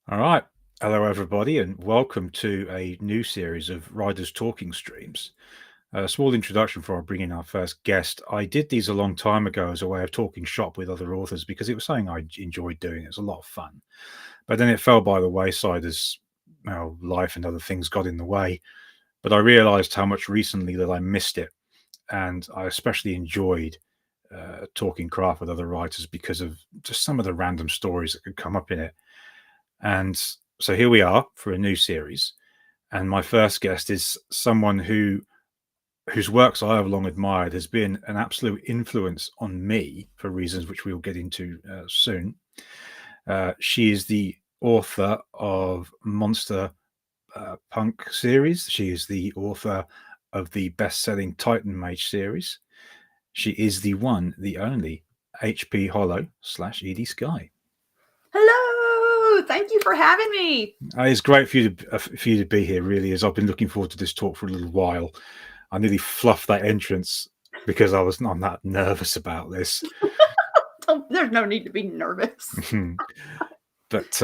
All right. Hello, everybody, and welcome to a new series of Riders Talking Streams. A small introduction before I bring in our first guest. I did these a long time ago as a way of talking shop with other authors because it was something I enjoyed doing. It was a lot of fun. But then it fell by the wayside as life and other things got in the way. But I realized how much recently that I missed it. And I especially enjoyed talking craft with other writers because of just some of the random stories that could come up in it. And so here we are for a new series. And my first guest is someone whose works I have long admired, has been an absolute influence on me for reasons which we'll get into soon. She is the author of Monster Punk series. She is the author of the best-selling Titan Mage series. She is the one, the only HP Holo / Edie Skye. Hello! Thank you for having me. It's great for you to be here. Really, as I've been looking forward to this talk for a little while. I nearly fluffed that entrance because I'm that nervous about this. There's no need to be nervous. But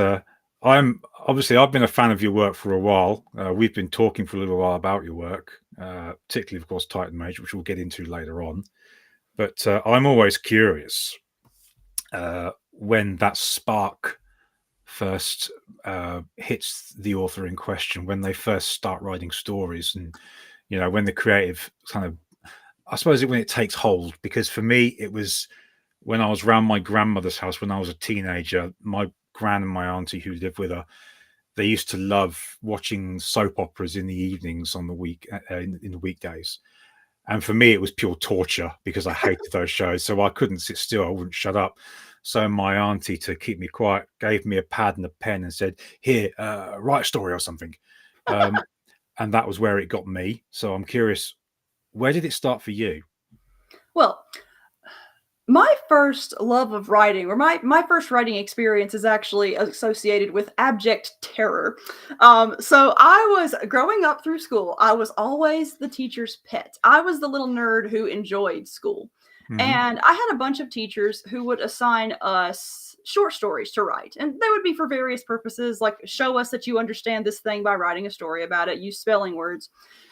I've been a fan of your work for a while. We've been talking for a little while about your work, particularly, of course, Titan Mage, which we'll get into later on. But I'm always curious when that spark first hits the author in question, when they first start writing stories, and when the creative kind of, I suppose, when it takes hold. Because for me, it was when I was around my grandmother's house when I was a teenager. My gran and my auntie who lived with her, they used to love watching soap operas in the evenings on the in the weekdays. And for me, it was pure torture because I hated those shows. So I couldn't sit still. I wouldn't shut up. So my auntie, to keep me quiet, gave me a pad and a pen and said, "Here, write a story or something." And that was where it got me. So I'm curious, where did it start for you? Well, my first love of writing, or my first writing experience, is actually associated with abject terror. So I was growing up through school. I was always the teacher's pet. I was the little nerd who enjoyed school. And I had a bunch of teachers who would assign us short stories to write. And they would be for various purposes, like show us that you understand this thing by writing a story about it, use spelling words,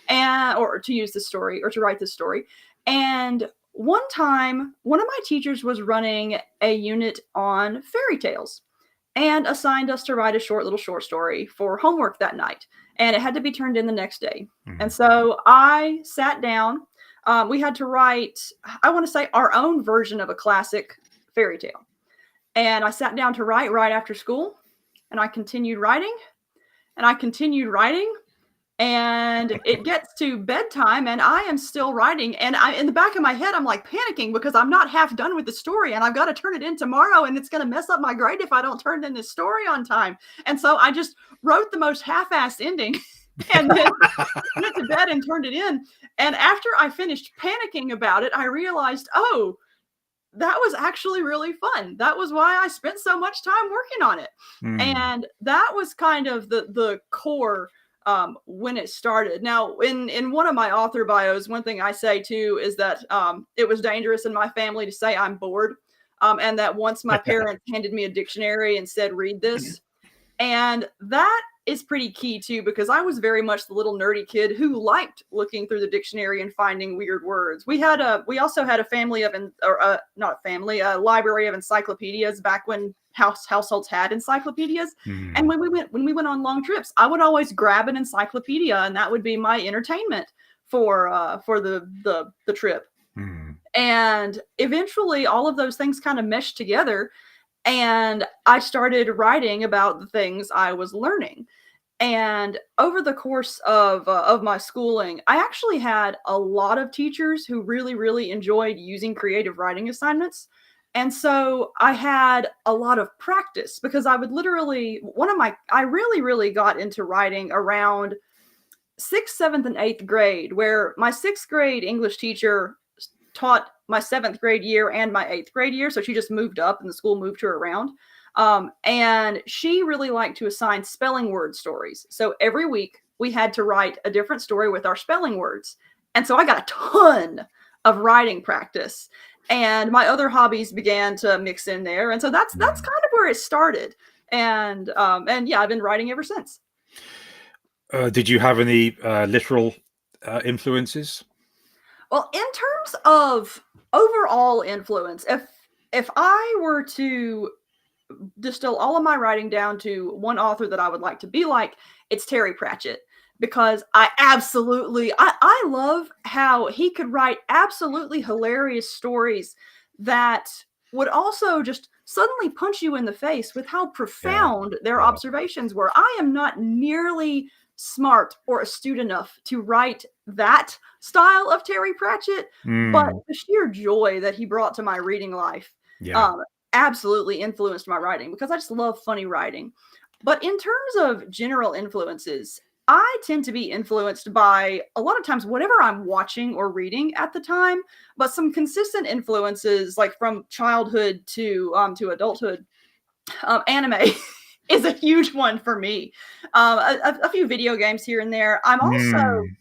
and or to use this story or to write this story. And one time, one of my teachers was running a unit on fairy tales and assigned us to write a little short story for homework that night. And it had to be turned in the next day. And so I sat down. We had to write, I want to say, our own version of a classic fairy tale. And I sat down to write right after school. And I continued writing. And I continued writing. And it gets to bedtime and I am still writing, and in the back of my head I'm like panicking because I'm not half done with the story and I've got to turn it in tomorrow, and it's going to mess up my grade if I don't turn in this story on time. And so I just wrote the most half-assed ending and then went to bed and turned it in. And after I finished panicking about it, I realized, oh, that was actually really fun. That was why I spent so much time working on it. And that was kind of the core when it started. Now, in one of my author bios, one thing I say too is that it was dangerous in my family to say I'm bored, and that once my parents handed me a dictionary and said, "Read this," and that is pretty key too, because I was very much the little nerdy kid who liked looking through the dictionary and finding weird words. We also had a family of not a family, a library of encyclopedias back when households had encyclopedias. And when we went on long trips, I would always grab an encyclopedia, and that would be my entertainment for the trip. And eventually all of those things kind of meshed together, and I started writing about the things I was learning. And over the course of my schooling, I actually had a lot of teachers who really, really enjoyed using creative writing assignments. And so I had a lot of practice because I would literally, I really, really got into writing around sixth, seventh, and eighth grade, where my sixth grade English teacher taught my seventh grade year and my eighth grade year. So she just moved up and the school moved her around. And she really liked to assign spelling word stories. So every week we had to write a different story with our spelling words. And so I got a ton of writing practice, and my other hobbies began to mix in there. And so that's kind of where it started. And yeah, I've been writing ever since. Did you have any literal influences? Well, in terms of overall influence, if I were to distill all of my writing down to one author that I would like to be like, it's Terry Pratchett. Because I love how he could write absolutely hilarious stories that would also just suddenly punch you in the face with how Yeah, profound their yeah. observations were. I am not nearly smart or astute enough to write that style of Terry Pratchett, but Mm, the sheer joy that he brought to my reading life yeah. um, absolutely influenced my writing because I just love funny writing. But in terms of general influences, I tend to be influenced by a lot of times whatever I'm watching or reading at the time, but some consistent influences like from childhood to adulthood. Anime is a huge one for me. A few video games here and there. I'm also Mm,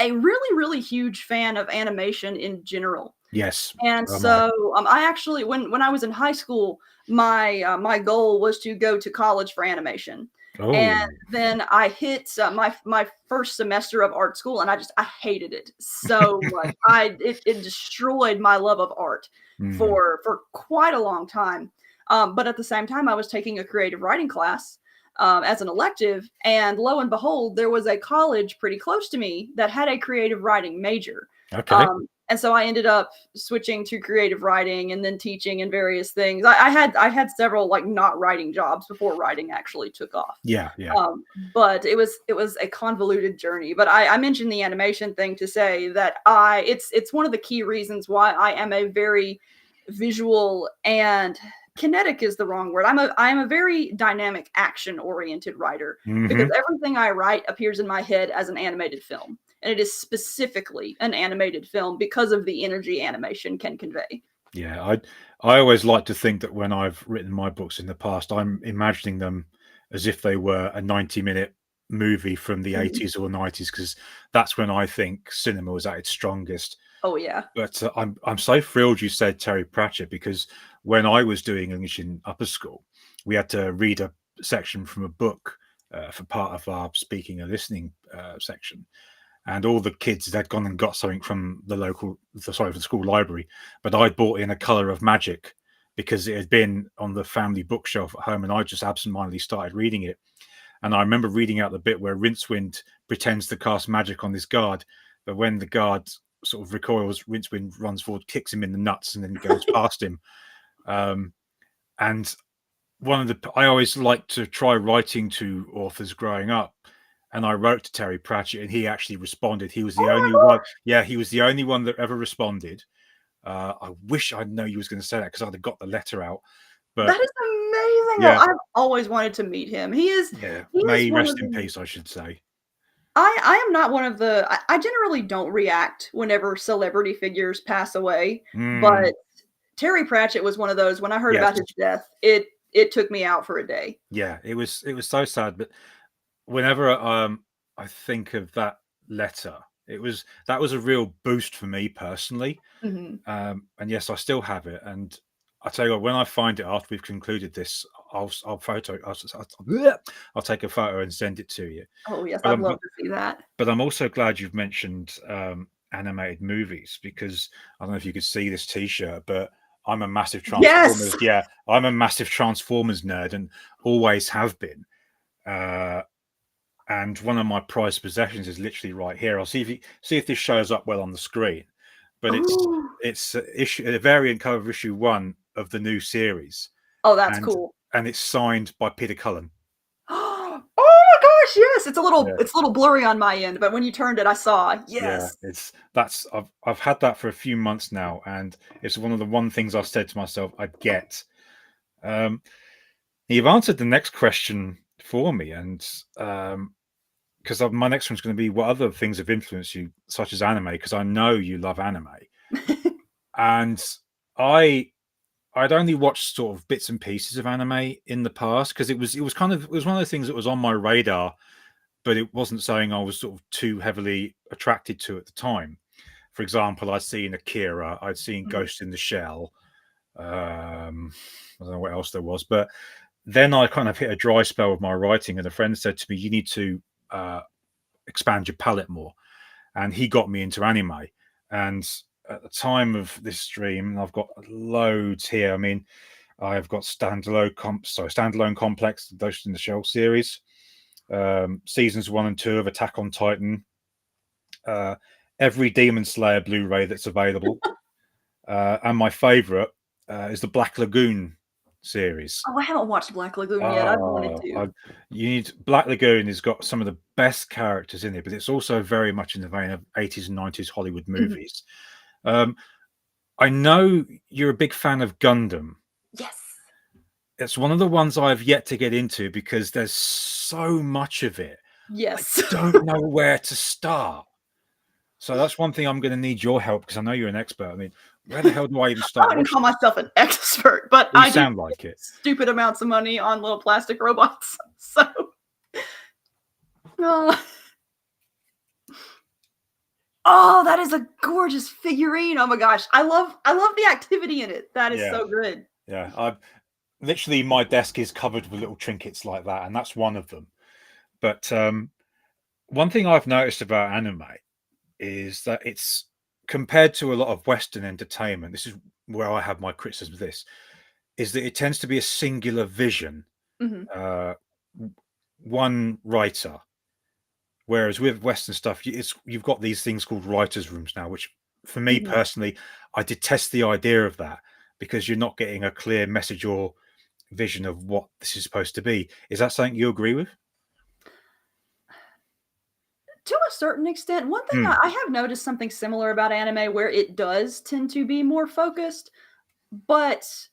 a really huge fan of animation in general. yes. And Am I? so, I actually when I was in high school, my goal was to go to college for animation. And Oh. then I hit my first semester of art school, and I hated it so much. It destroyed my love of art Mm, for quite a long time. But at the same time, I was taking a creative writing class as an elective, and lo and behold, there was a college pretty close to me that had a creative writing major. okay. And so I ended up switching to creative writing and then teaching and various things. I had several like not writing jobs before writing actually took off. Yeah, yeah. But it was a convoluted journey. But I mentioned the animation thing to say that it's one of the key reasons why I am a very visual and kinetic is the wrong word. I am a very dynamic action oriented writer because Hmm. everything I write appears in my head as an animated film, and it is specifically an animated film because of the energy animation can convey. Yeah, I always like to think that when I've written my books in the past, I'm imagining them as if they were a 90-minute movie from the Mhm. 80s or 90s, because that's when I think cinema was at its strongest. Oh yeah. But I'm so thrilled you said Terry Pratchett, because when I was doing English in upper school, we had to read a section from a book for part of our speaking and listening section, and all the kids had gone and got something from from the school library, but I'd bought in A Color of Magic because it had been on the family bookshelf at home, and I just absentmindedly started reading it. And I remember reading out the bit where Rincewind pretends to cast magic on this guard, but when the guard sort of recoils, Rincewind runs forward, kicks him in the nuts, and then goes past him. Um, and I always like to try writing to authors growing up, and I wrote to Terry Pratchett, and he actually responded. He was the Oh only my one. gosh, Yeah, he was the only one that ever responded. I wish I'd known you was going to say that, because I'd have got the letter out. But that is amazing. Oh, yeah, I've always wanted to meet him. yeah. He May is he one rest of in the peace, I should say. I am not one of the I generally don't react whenever celebrity figures pass away, Mm, but Terry Pratchett was one of those. When I heard yes, about his death, it took me out for a day. yeah. It was so sad, but whenever I think of that letter, that was a real boost for me personally. Mhm. And yes, I still have it. And I tell you what, when I find it after we've concluded this, I'll take a photo and send it to you. Oh, yes, But I'd I'm love but, to see that. but I'm also glad you've mentioned animated movies, because I don't know if you could see this T-shirt, but I'm a massive Yes! Transformers. Yeah, I'm a massive Transformers nerd and always have been. Uh, and one of my prized possessions is literally right here. I'll see if this shows up well on the screen, but Ooh. it's a variant cover of issue 1 of the new series, Oh, that's and cool. it's signed by Peter Cullen. Oh my gosh, yes! Yeah, It's a little blurry on my end, but when you turned it, I saw. yeah, Yes. it's that's I've had that for a few months now, and it's one of the one things I've said to myself I'd get. Um, you've answered the next question for me, and because my next one's going to be, what other things have influenced you, such as anime? Because I know you love anime, and I I'd only watched sort of bits and pieces of anime in the past, because it was one of the things that was on my radar, but it wasn't something I was sort of too heavily attracted to at the time. For example, I'd seen Akira, I'd seen Mhm. Ghost in the Shell. I don't know what else there was, but then I kind of hit a dry spell with my writing, and a friend said to me, "You need to expand your palette more," and he got me into anime. And at the time of this stream, I've got loads here. I mean, I've got Standalone Complex, the Ghost in the Shell series, seasons 1 and 2 of Attack on Titan, every Demon Slayer Blu-ray that's available, and my favorite is the Black Lagoon series. Oh, I haven't watched Black Lagoon yet. I've wanted to. Black Lagoon has got some of the best characters in it, but it's also very much in the vein of 80s and 90s Hollywood movies. I know you're a big fan of Gundam. Yes. It's one of the ones I've yet to get into because there's so much of it. Yes. I don't know where to start. So that's one thing I'm going to need your help, because I know you're an expert. I mean, where the hell do I even start? I wouldn't call myself an expert, but You I sound do like it. Stupid amounts of money on little plastic robots. So, oh, that is a gorgeous figurine. Oh my gosh, I love the activity in it. That is so good. Yeah, literally my desk is covered with little trinkets like that, and that's one of them. But one thing I've noticed about anime is that it's, compared to a lot of Western entertainment, this is where I have my criticism of this, is that it tends to be a singular vision, one writer. Whereas with Western stuff, you've got these things called writers' rooms now, which for me personally, I detest the idea of that, because you're not getting a clear message or vision of what this is supposed to be. Is that something you agree with? To a certain extent. One thing I have noticed something similar about anime, where it does tend to be more focused, but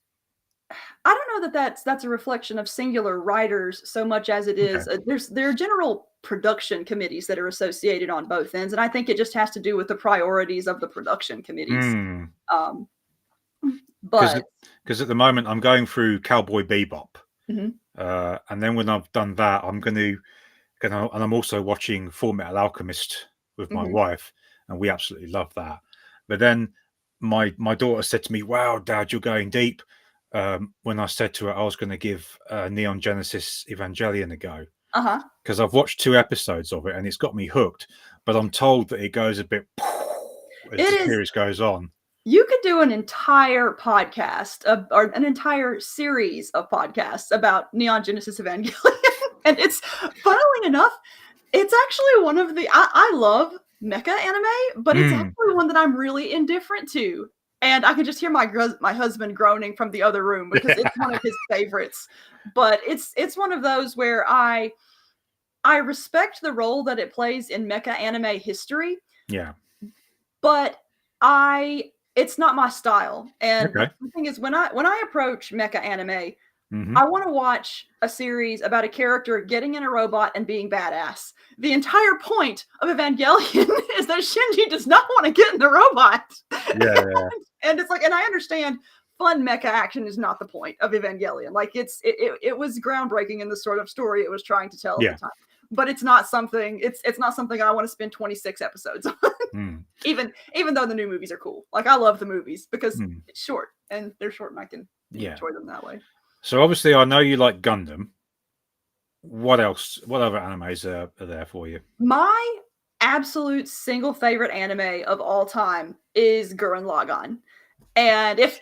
I don't know that that's a reflection of singular writers so much as it is there are general production committees that are associated on both ends, and I think it just has to do with the priorities of the production committees. But because at the moment I'm going through Cowboy Bebop, Mhm. And then when I've done that, I'm and I'm also watching Full Metal Alchemist with my wife, and we absolutely love that. But then my daughter said to me, "Wow, Dad, you're going deep." When I said to her I was going to give Neon Genesis Evangelion a go, because I've watched 2 episodes of it and it's got me hooked. But I'm told that it goes a bit as the series goes on. You could do an entire podcast or an entire series of podcasts about Neon Genesis Evangelion. And it's, funnily enough, it's actually one of the, I love mecha anime, but it's actually one that I'm really indifferent to. And I can just hear my husband groaning from the other room, because it's one of his favorites. But it's one of those where I respect the role that it plays in mecha anime history. Yeah. But it's not my style. And the thing is, when I approach mecha anime, I want to watch a series about a character getting in a robot and being badass. The entire point of Evangelion is that Shinji does not want to get in the robot. Yeah. And it's like, and I understand fun mecha action is not the point of Evangelion. Like it was groundbreaking in the sort of story it was trying to tell at the time. But it's not something I want to spend 26 episodes on. Even though the new movies are cool. Like, I love the movies because it's short, and they're short, and I can enjoy them that way. So obviously I know you like Gundam. What else? What other animes are there for you? My absolute single favorite anime of all time is Gurren Lagann. And if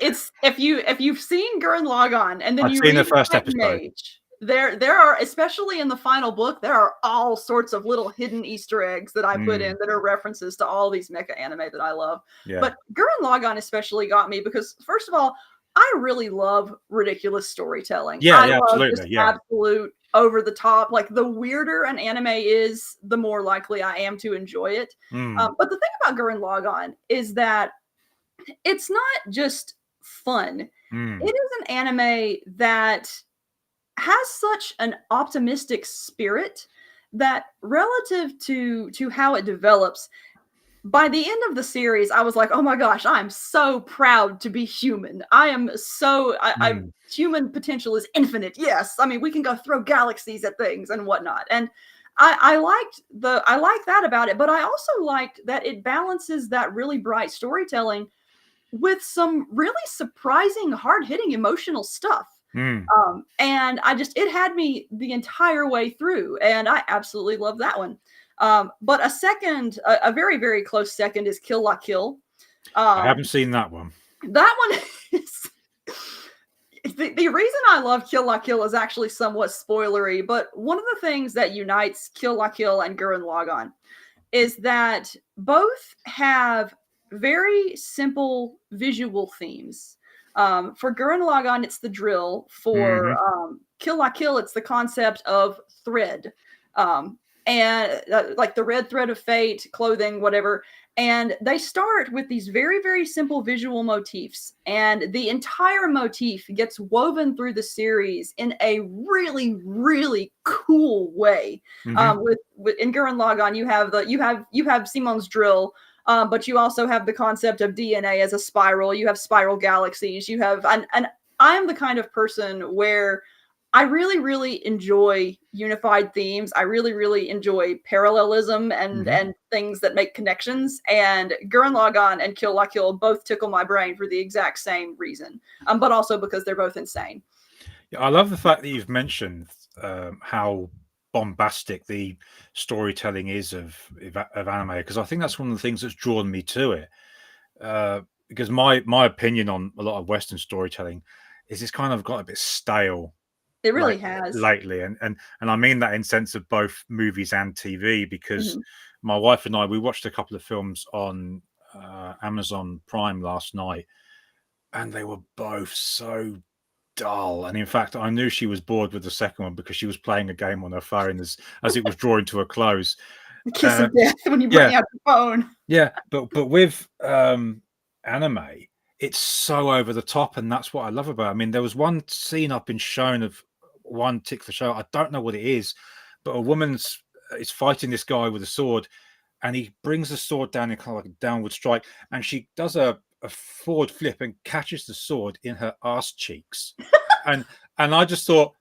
you've seen Gurren Lagann and then I've you seen read the first episode. Page, there are, especially in the final book, there are all sorts of little hidden Easter eggs that I put in that are references to all these mecha anime that I love. But Gurren Lagann especially got me because, first of all, I really love ridiculous storytelling. I love absolutely. Absolute over the top. Like, the weirder an anime is, the more likely I am to enjoy it. But the thing about Gurren Lagann is that it's not just fun. It is an anime that has such an optimistic spirit that, relative to how it develops, by the end of the series, I was like, oh my gosh, I'm so proud to be human. Human potential is infinite. Yes. I mean, we can go throw galaxies at things and whatnot. And I like that about it, but I also liked that it balances that really bright storytelling with some really surprising, hard-hitting emotional stuff. Mm. And it had me the entire way through, and I absolutely love that one. But a very, very close second is Kill La Kill. I haven't seen that one. That one is the reason I love Kill La Kill is actually somewhat spoilery, but one of the things that unites Kill La Kill and Gurren Lagann is that both have very simple visual themes. For Gurren Lagann, it's the drill. For Kill La Kill, it's the concept of thread. And like the red thread of fate, clothing, whatever. And they start with these very, very simple visual motifs. And the entire motif gets woven through the series in a really, really cool way. With in Gurren Lagann, you have Simon's drill, but you also have the concept of DNA as a spiral. You have spiral galaxies. You have and I am the kind of person where I really, really enjoy unified themes. I really, really enjoy parallelism and things that make connections. And Gurren Lagann and Kill La Kill both tickle my brain for the exact same reason, but also because they're both insane. Yeah, I love the fact that you've mentioned how bombastic the storytelling is of anime, because I think that's one of the things that's drawn me to it. Because my opinion on a lot of Western storytelling is it's kind of got a bit stale. It really has lately, and I mean that in sense of both movies and TV, because my wife and I, we watched a couple of films on Amazon Prime last night, and they were both so dull. And in fact, I knew she was bored with the second one because she was playing a game on her phone as it was drawing to a close. The kiss of death when you bring out your phone. Yeah, but with anime, it's so over the top, and that's what I love about it. I mean, there was one scene I've been shown of one particular show. I don't know what it is, but a woman's is fighting this guy with a sword, and he brings the sword down in kind of like a downward strike, and she does a forward flip and catches the sword in her arse cheeks. and I just thought,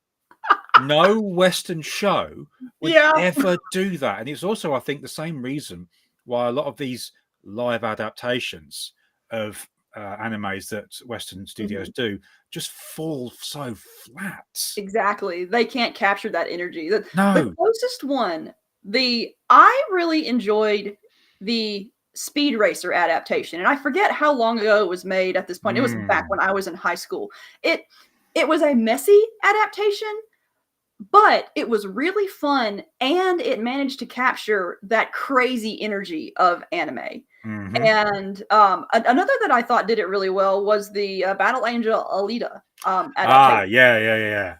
no Western show would ever do that. And it's also, I think, the same reason why a lot of these live adaptations of animes that Western studios do just fall so flat. Exactly. They can't capture that energy. No. The closest one, I really enjoyed the Speed Racer adaptation. And I forget how long ago it was made at this point. It was back when I was in high school. It was a messy adaptation, but it was really fun, and it managed to capture that crazy energy of anime. And another that I thought did it really well was the Battle Angel Alita adaptation.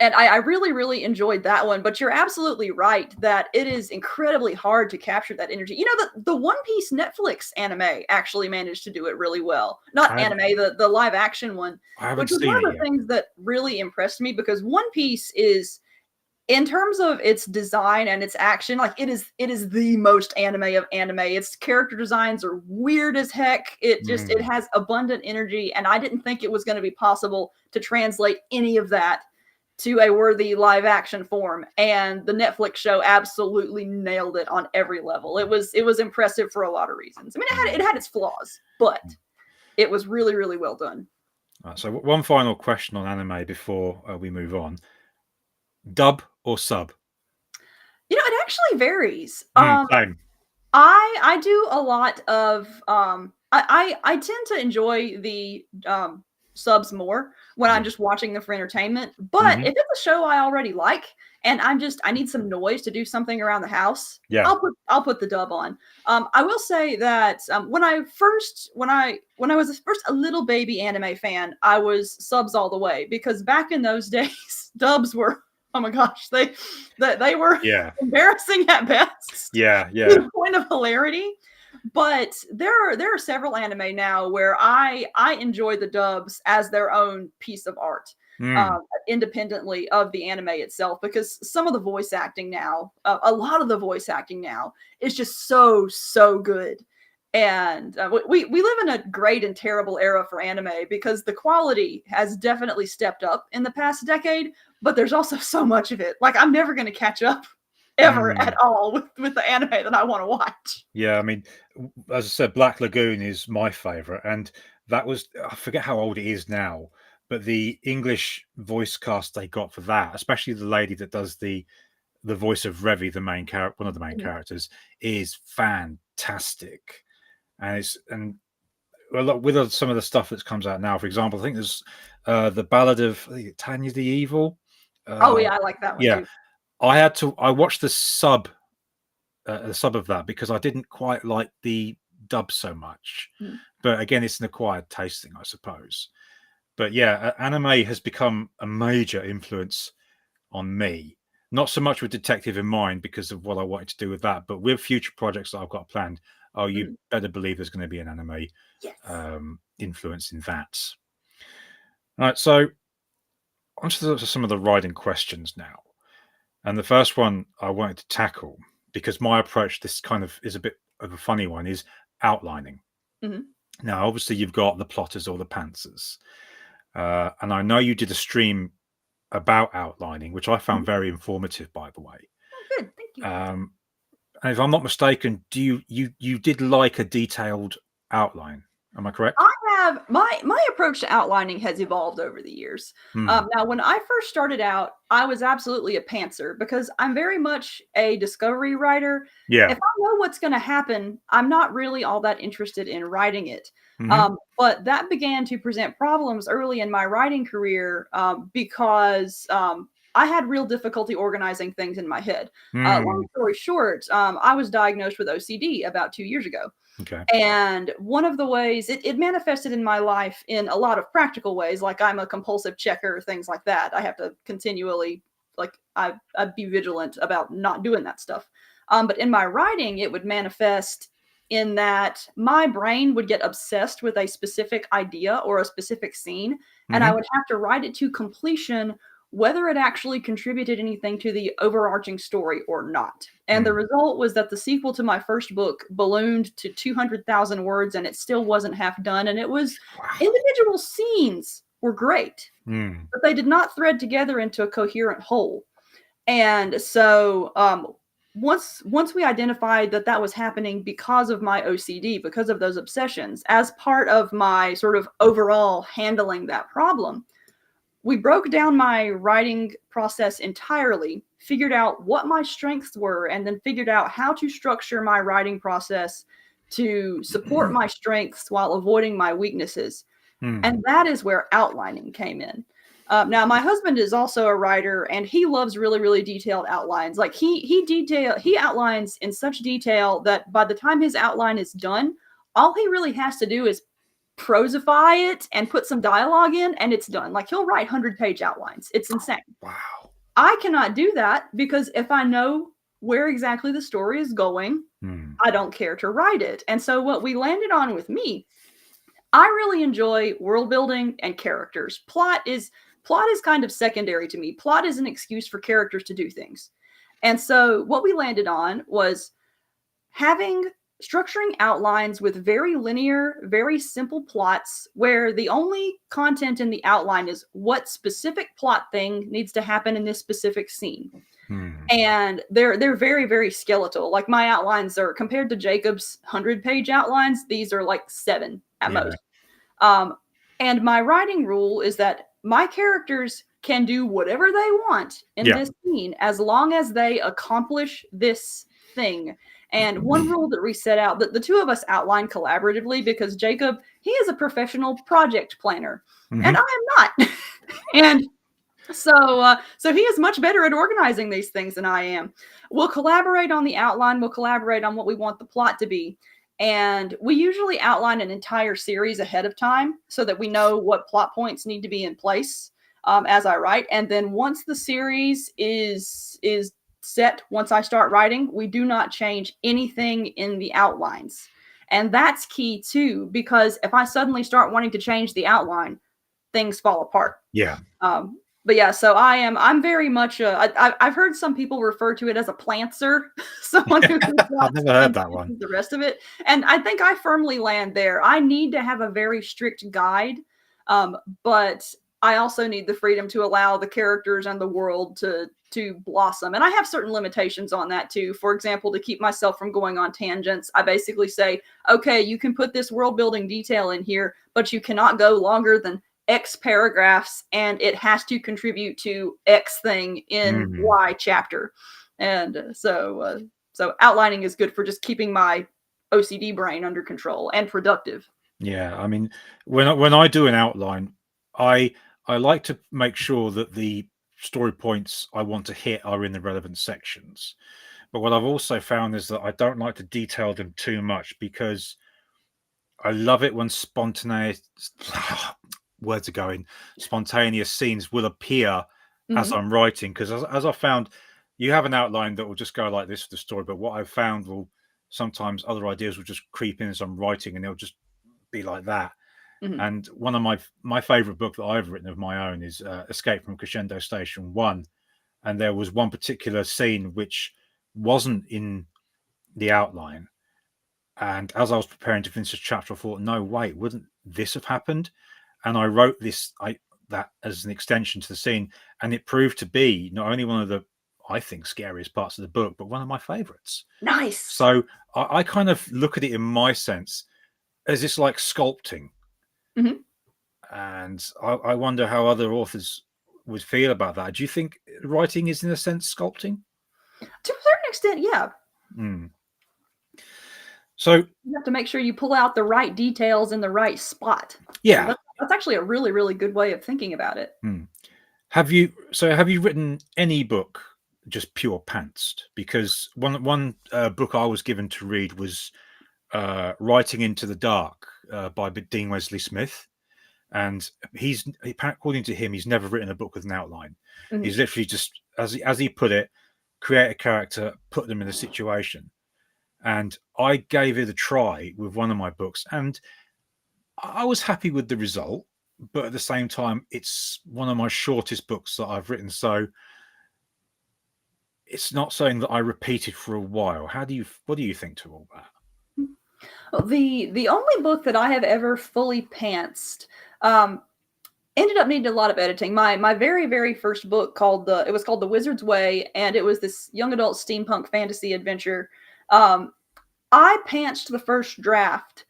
And I really, really enjoyed that one. But you're absolutely right that it is incredibly hard to capture that energy. You know, the One Piece Netflix anime actually managed to do it really well. Not anime, the live action one, which was one of the things that really impressed me, because One Piece is, in terms of its design and its action, like it is the most anime of anime. Its character designs are weird as heck. It has abundant energy, and I didn't think it was going to be possible to translate any of that to a worthy live action form. And the Netflix show absolutely nailed it on every level. It was impressive for a lot of reasons. I mean, it had its flaws, but it was really, really well done. So one final question on anime before we move on. Dub or sub? You know, it actually varies. Same. I do a lot of I tend to enjoy the subs more when I'm just watching them for entertainment. But if it's a show I already like and I need some noise to do something around the house, I'll put the dub on. I will say that when I was first a little baby anime fan, I was subs all the way, because back in those days, dubs were, oh my gosh, they were embarrassing at best. To the point of hilarity. But there are several anime now where I enjoy the dubs as their own piece of art, independently of the anime itself, because some of the voice acting now, a lot of the voice acting now is just so good. And we live in a great and terrible era for anime, because the quality has definitely stepped up in the past decade, but there's also so much of it. Like, I'm never going to catch up ever at all with the anime that I want to watch. Yeah, I mean, as I said, Black Lagoon is my favorite, and that was, I forget how old it is now, but the English voice cast they got for that, especially the lady that does the voice of Revy, the main character, one of the main characters, is fantastic. And with some of the stuff that comes out now, for example, I think there's the Ballad of Tanya the Evil. Oh yeah, I like that one yeah, too. I watched the sub of that because I didn't quite like the dub so much. But again, it's an acquired taste thing, I suppose. But yeah, anime has become a major influence on me. Not so much with Detective in mind because of what I wanted to do with that, but with future projects that I've got planned, you better believe there's going to be an anime influence in that. All right, so on to some of the writing questions now. And the first one I wanted to tackle, because my approach, this kind of is a bit of a funny one, is outlining. Now, obviously, you've got the plotters or the pantsers. And I know you did a stream about outlining, which I found very informative, by the way. Oh, good. Thank you. And if I'm not mistaken, you did like a detailed outline? Am I correct? I have my approach to outlining has evolved over the years. Now, when I first started out, I was absolutely a pantser because I'm very much a discovery writer. Yeah. If I know what's going to happen, I'm not really all that interested in writing it. But that began to present problems early in my writing career because I had real difficulty organizing things in my head. Long story short, I was diagnosed with OCD about 2 years ago. Okay. And one of the ways it manifested in my life in a lot of practical ways, like I'm a compulsive checker, things like that. I have to continually, I'd be vigilant about not doing that stuff. But in my writing, it would manifest in that my brain would get obsessed with a specific idea or a specific scene, and I would have to write it to completion, whether it actually contributed anything to the overarching story or not. And the result was that the sequel to my first book ballooned to 200,000 words, and it still wasn't half done. And it was individual scenes were great, but they did not thread together into a coherent whole. And so once we identified that that was happening because of my OCD, because of those obsessions, as part of my sort of overall handling that problem, we broke down my writing process entirely, figured out what my strengths were, and then figured out how to structure my writing process to support my strengths while avoiding my weaknesses. And that is where outlining came in. Now, my husband is also a writer, and he loves really, really detailed outlines. Like he outlines in such detail that by the time his outline is done, all he really has to do is prosify it and put some dialogue in, and it's done. Like he'll write 100-page outlines. It's insane. Wow. I cannot do that because if I know where exactly the story is going, I don't care to write it. And so what we landed on with me, I really enjoy world building and characters. Plot is kind of secondary to me. Plot is an excuse for characters to do things. And so what we landed on was structuring outlines with very linear, very simple plots where the only content in the outline is what specific plot thing needs to happen in this specific scene. And they're very, very skeletal. Like my outlines are, compared to Jacob's 100-page outlines, these are like 7 at most. And my writing rule is that my characters can do whatever they want in this scene as long as they accomplish this thing. And one rule that we set out, that the two of us outlined collaboratively, because Jacob, he is a professional project planner, and I am not. And so he is much better at organizing these things than I am. We'll collaborate on the outline. We'll collaborate on what we want the plot to be. And we usually outline an entire series ahead of time so that we know what plot points need to be in place as I write. And then once the series is set, once I start writing, we do not change anything in the outlines. And that's key too, because if I suddenly start wanting to change the outline, things fall apart. But yeah, so I'm very much I've heard some people refer to it as a plantser, someone who I've never heard that one. The rest of it, and I think I firmly land there. I need to have a very strict guide, but I also need the freedom to allow the characters and the world to blossom. And I have certain limitations on that too. For example, to keep myself from going on tangents, I basically say, okay, you can put this world building detail in here, but you cannot go longer than X paragraphs and it has to contribute to X thing in Y chapter. And so outlining is good for just keeping my OCD brain under control and productive. Yeah, I mean, when I do an outline, I like to make sure that the story points I want to hit are in the relevant sections. But what I've also found is that I don't like to detail them too much, because I love it when spontaneous words are going spontaneous scenes will appear as I'm writing, because as I found, you have an outline that will just go like this for the story, but what I've found will sometimes other ideas will just creep in as I'm writing, and they'll just be like that. And one of my favorite book that I've written of my own is Escape from Crescendo Station 1, and there was one particular scene which wasn't in the outline, and as I was preparing to finish this chapter, I thought, no, wait, wouldn't this have happened? And I wrote that as an extension to the scene, and it proved to be not only one of the, I think, scariest parts of the book, but one of my favorites. Nice. So I kind of look at it in my sense as it's like sculpting. And I wonder how other authors would feel about that. Do you think writing is, in a sense, sculpting? To a certain extent, yeah. So you have to make sure you pull out the right details in the right spot. Yeah, that's actually a really, really good way of thinking about it. Have you written any book just pure pantsed? Because one book I was given to read was Writing into the Dark by Dean Wesley Smith. And according to him, he's never written a book with an outline. He's literally just, as he put it, create a character, put them in a situation. And I gave it a try with one of my books, and I was happy with the result. But at the same time, it's one of my shortest books that I've written, so it's not something that I repeated for a while. What do you think to all that? Well, the only book that I have ever fully pantsed ended up needing a lot of editing. My very, very first book it was called The Wizard's Way, and it was this young adult steampunk fantasy adventure. I pantsed the first draft,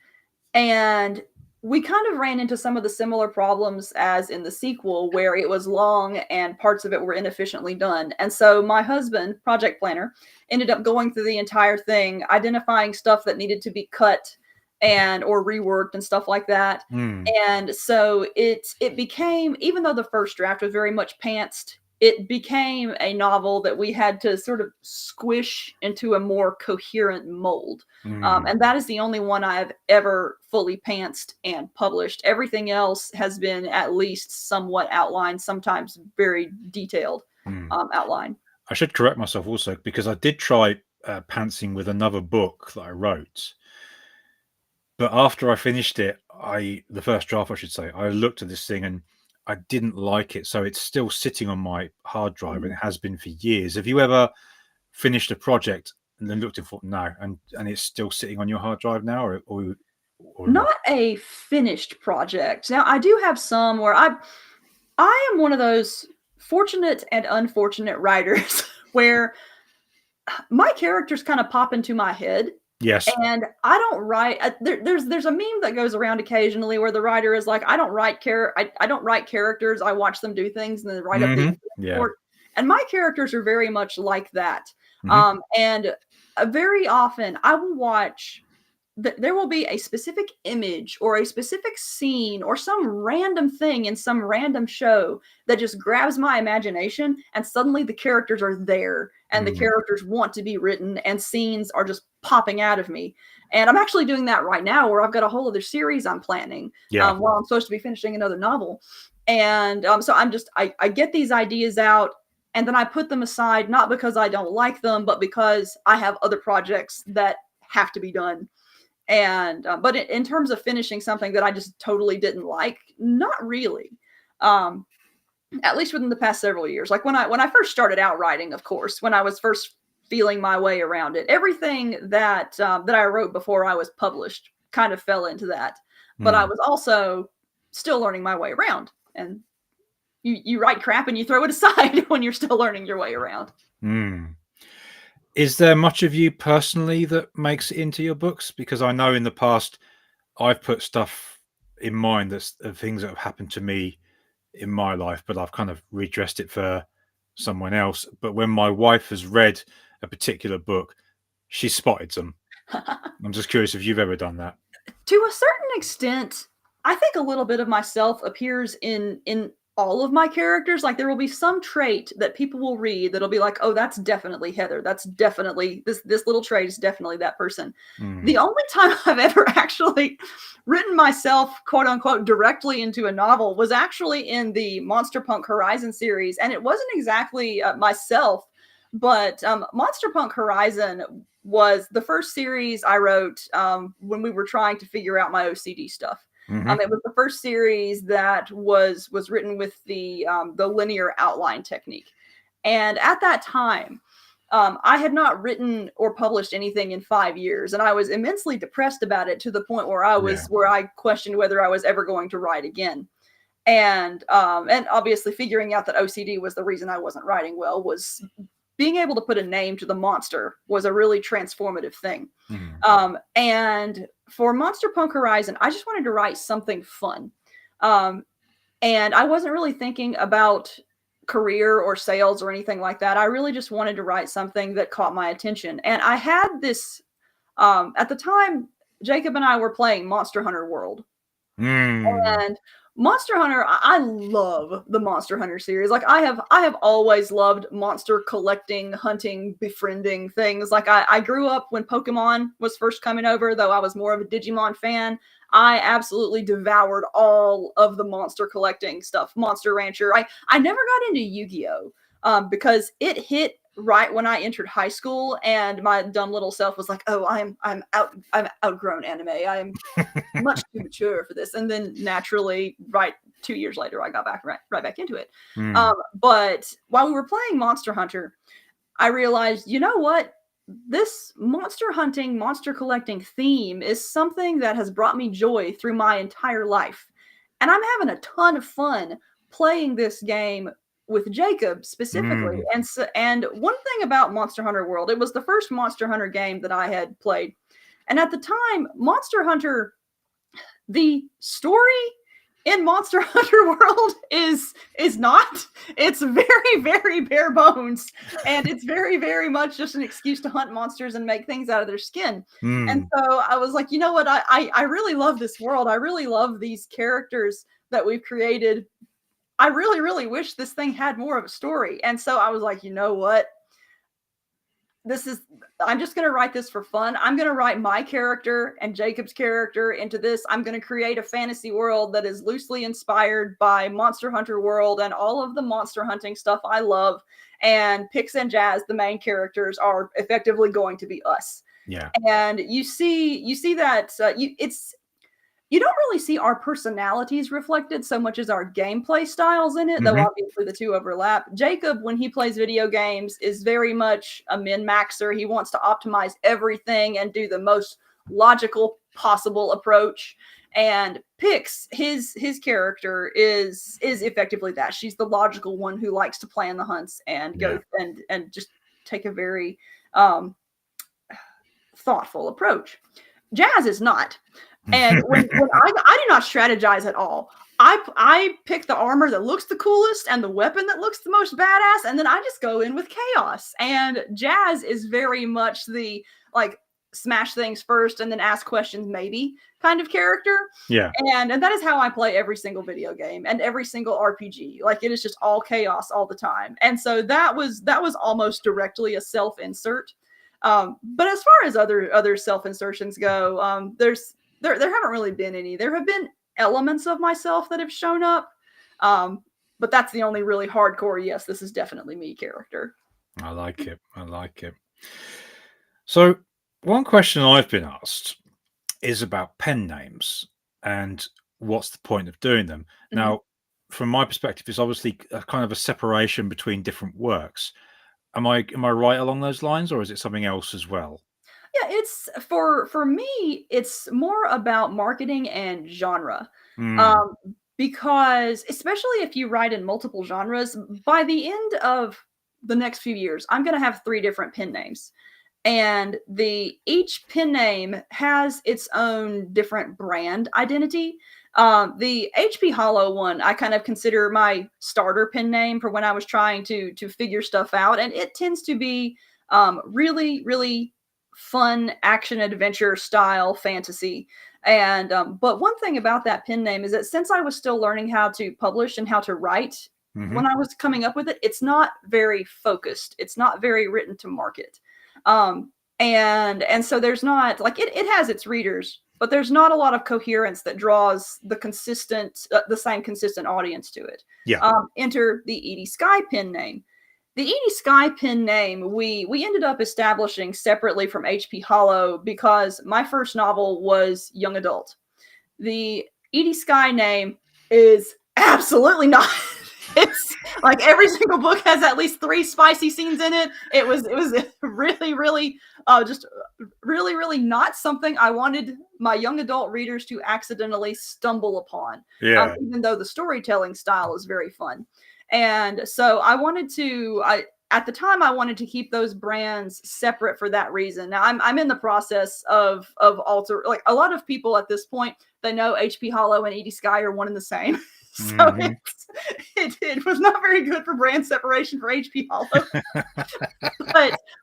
and we kind of ran into some of the similar problems as in the sequel, where it was long and parts of it were inefficiently done. And so my husband, project planner, ended up going through the entire thing, identifying stuff that needed to be cut or reworked and stuff like that. And so it became, even though the first draft was very much pantsed, it became a novel that we had to sort of squish into a more coherent mold. And that is the only one I've ever fully pantsed and published. Everything else has been at least somewhat outlined, sometimes very detailed outline. I should correct myself also, because I did try pantsing with another book that I wrote. But after I finished it, the first draft, I should say, I looked at this thing and I didn't like it. So it's still sitting on my hard drive, and it has been for years. Have you ever finished a project and then looked and thought, no, and it's still sitting on your hard drive now, or not a finished project? Now, I do have some where I am one of those fortunate and unfortunate writers where my characters kind of pop into my head. Yes. And I don't write. There's a meme that goes around occasionally where the writer is like, I don't write characters. I watch them do things and then write up the report. And my characters are very much like that. And very often I will watch. There will be a specific image or a specific scene or some random thing in some random show that just grabs my imagination, and suddenly the characters are there and the characters want to be written and scenes are just popping out of me. And I'm actually doing that right now, where I've got a whole other series I'm planning while I'm supposed to be finishing another novel. And so I get these ideas out, and then I put them aside, not because I don't like them, but because I have other projects that have to be done. And but in terms of finishing something that I just totally didn't like, not really. At least within the past several years. Like when I first started out writing, of course, when I was first feeling my way around it, everything that I wrote before I was published kind of fell into that. But I was also still learning my way around. And you write crap and you throw it aside when you're still learning your way around. Is there much of you personally that makes it into your books? Because I know in the past I've put stuff in mind that's things that have happened to me in my life, but I've kind of redressed it for someone else. But when my wife has read a particular book, she spotted them. I'm just curious if you've ever done that. To a certain extent, I think a little bit of myself appears in all of my characters. Like there will be some trait that people will read that'll be like, "Oh, that's definitely Heather. That's definitely this little trait is definitely that person." The only time I've ever actually written myself, quote unquote, directly into a novel was actually in the Monster Punk Horizon series, and it wasn't exactly myself, but Monster Punk Horizon was the first series I wrote when we were trying to figure out my OCD stuff. It was the first series that was written with the linear outline technique, and at that time, I had not written or published anything in 5 years, and I was immensely depressed about it to the point where I questioned whether I was ever going to write again. And obviously figuring out that OCD was the reason I wasn't writing well was being able to put a name to the monster was a really transformative thing. And for Monster Punk Horizon, I just wanted to write something fun. And I wasn't really thinking about career or sales or anything like that. I really just wanted to write something that caught my attention. And I had this, at the time, Jacob and I were playing Monster Hunter World. And Monster Hunter, I love the Monster Hunter series. Like I have always loved monster collecting, hunting, befriending things. Like I grew up when Pokemon was first coming over, though I was more of a Digimon fan. I absolutely devoured all of the monster collecting stuff. Monster Rancher. I never got into Yu-Gi-Oh! Because it hit right when I entered high school, and my dumb little self was like, "Oh, I'm outgrown anime. I'm much too mature for this." And then naturally, right 2 years later, I got right back into it. But while we were playing Monster Hunter, I realized, you know what? This monster hunting, monster collecting theme is something that has brought me joy through my entire life. And I'm having a ton of fun playing this game with Jacob specifically. And one thing about Monster Hunter World, it was the first Monster Hunter game that I had played. And at the time, Monster Hunter, the story in Monster Hunter World is not. It's very, very bare bones, and it's very, very much just an excuse to hunt monsters and make things out of their skin. And so I was like, you know what? I really love this world. I really love these characters that we've created. I really, really wish this thing had more of a story. And so I was like, you know what? I'm just going to write this for fun. I'm going to write my character and Jacob's character into this. I'm going to create a fantasy world that is loosely inspired by Monster Hunter World and all of the monster hunting stuff I love. And Pix and Jazz, the main characters, are effectively going to be us. Yeah. And you see that you don't really see our personalities reflected so much as our gameplay styles in it, though obviously the two overlap. Jacob, when he plays video games, is very much a min-maxer. He wants to optimize everything and do the most logical possible approach. And Pix, his character is effectively that. She's the logical one who likes to plan the hunts and go and just take a very thoughtful approach. Jazz is not. And when I do not strategize at all. I pick the armor that looks the coolest and the weapon that looks the most badass, and then I just go in with chaos. And Jazz is very much the like smash things first and then ask questions maybe kind of character. Yeah. And that is how I play every single video game and every single RPG. Like it is just all chaos all the time. And so that was almost directly a self-insert. But as far as other self-insertions go, there haven't really been any. There have been elements of myself that have shown up, but that's the only really hardcore, yes, this is definitely me character. I like it. So one question I've been asked is about pen names and what's the point of doing them. Now, from my perspective, it's obviously a kind of a separation between different works. Am I right along those lines, or is it something else as well? Yeah, it's for me, it's more about marketing and genre. Because especially if you write in multiple genres, by the end of the next few years, I'm going to have 3 different pen names. And each pen name has its own different brand identity. The HP Holo one, I kind of consider my starter pen name for when I was trying to figure stuff out, and it tends to be really, really fun action adventure style fantasy. And but one thing about that pen name is that since I was still learning how to publish and how to write Mm-hmm. when I was coming up with it, it's not very focused. It's not very written to market. Um, and so there's not like it has its readers, but there's not a lot of coherence that draws the same consistent audience to it. Yeah. Enter the Edie Skye pen name. The Edie Skye pen name we ended up establishing separately from HP Holo because my first novel was young adult. The Edie Skye name is absolutely not. It's like every single book has at least 3 spicy scenes in it. It was really, really just really, really not something I wanted my young adult readers to accidentally stumble upon. Yeah. Even though the storytelling style is very fun. And so at the time I wanted to keep those brands separate for that reason. Now I'm in the process of like a lot of people at this point, they know HP Holo and Edie Skye are one and the same. So Mm-hmm. it was not very good for brand separation for HP Holo.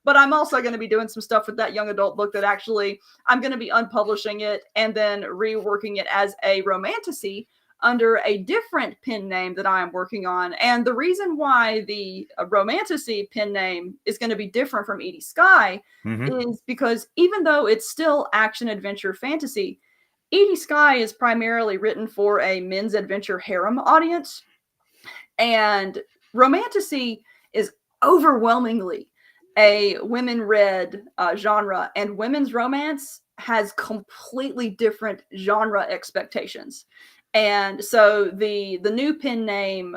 but I'm also going to be doing some stuff with that young adult book that actually I'm going to be unpublishing it and then reworking it as a romantasy under a different pen name that I am working on. And the reason why the romantasy pen name is going to be different from Edie Skye is because even though it's still action adventure fantasy, Edie Skye is primarily written for a men's adventure harem audience, and romantasy is overwhelmingly a women-read genre, and women's romance has completely different genre expectations. And so the new pen name,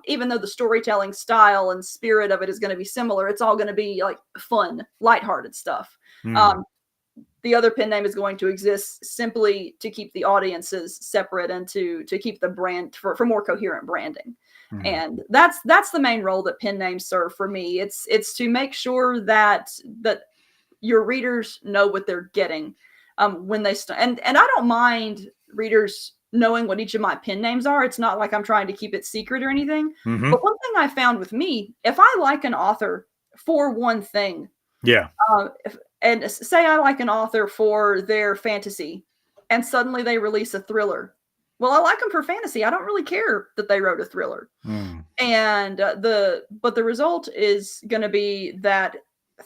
even though the storytelling style and spirit of it is going to be similar, it's all going to be like fun, lighthearted stuff. Mm. The other pen name is going to exist simply to keep the audiences separate and to keep the brand for more coherent branding. And that's the main role that pen names serve for me. It's to make sure that your readers know what they're getting when they and I don't mind readers knowing what each of my pen names are. It's not like I'm trying to keep it secret or anything. But one thing I found with me, if I like an author for one thing, Yeah. And say I like an author for their fantasy, and suddenly they release a thriller. Well, I like them for fantasy. I don't really care that they wrote a thriller. And the result is going to be that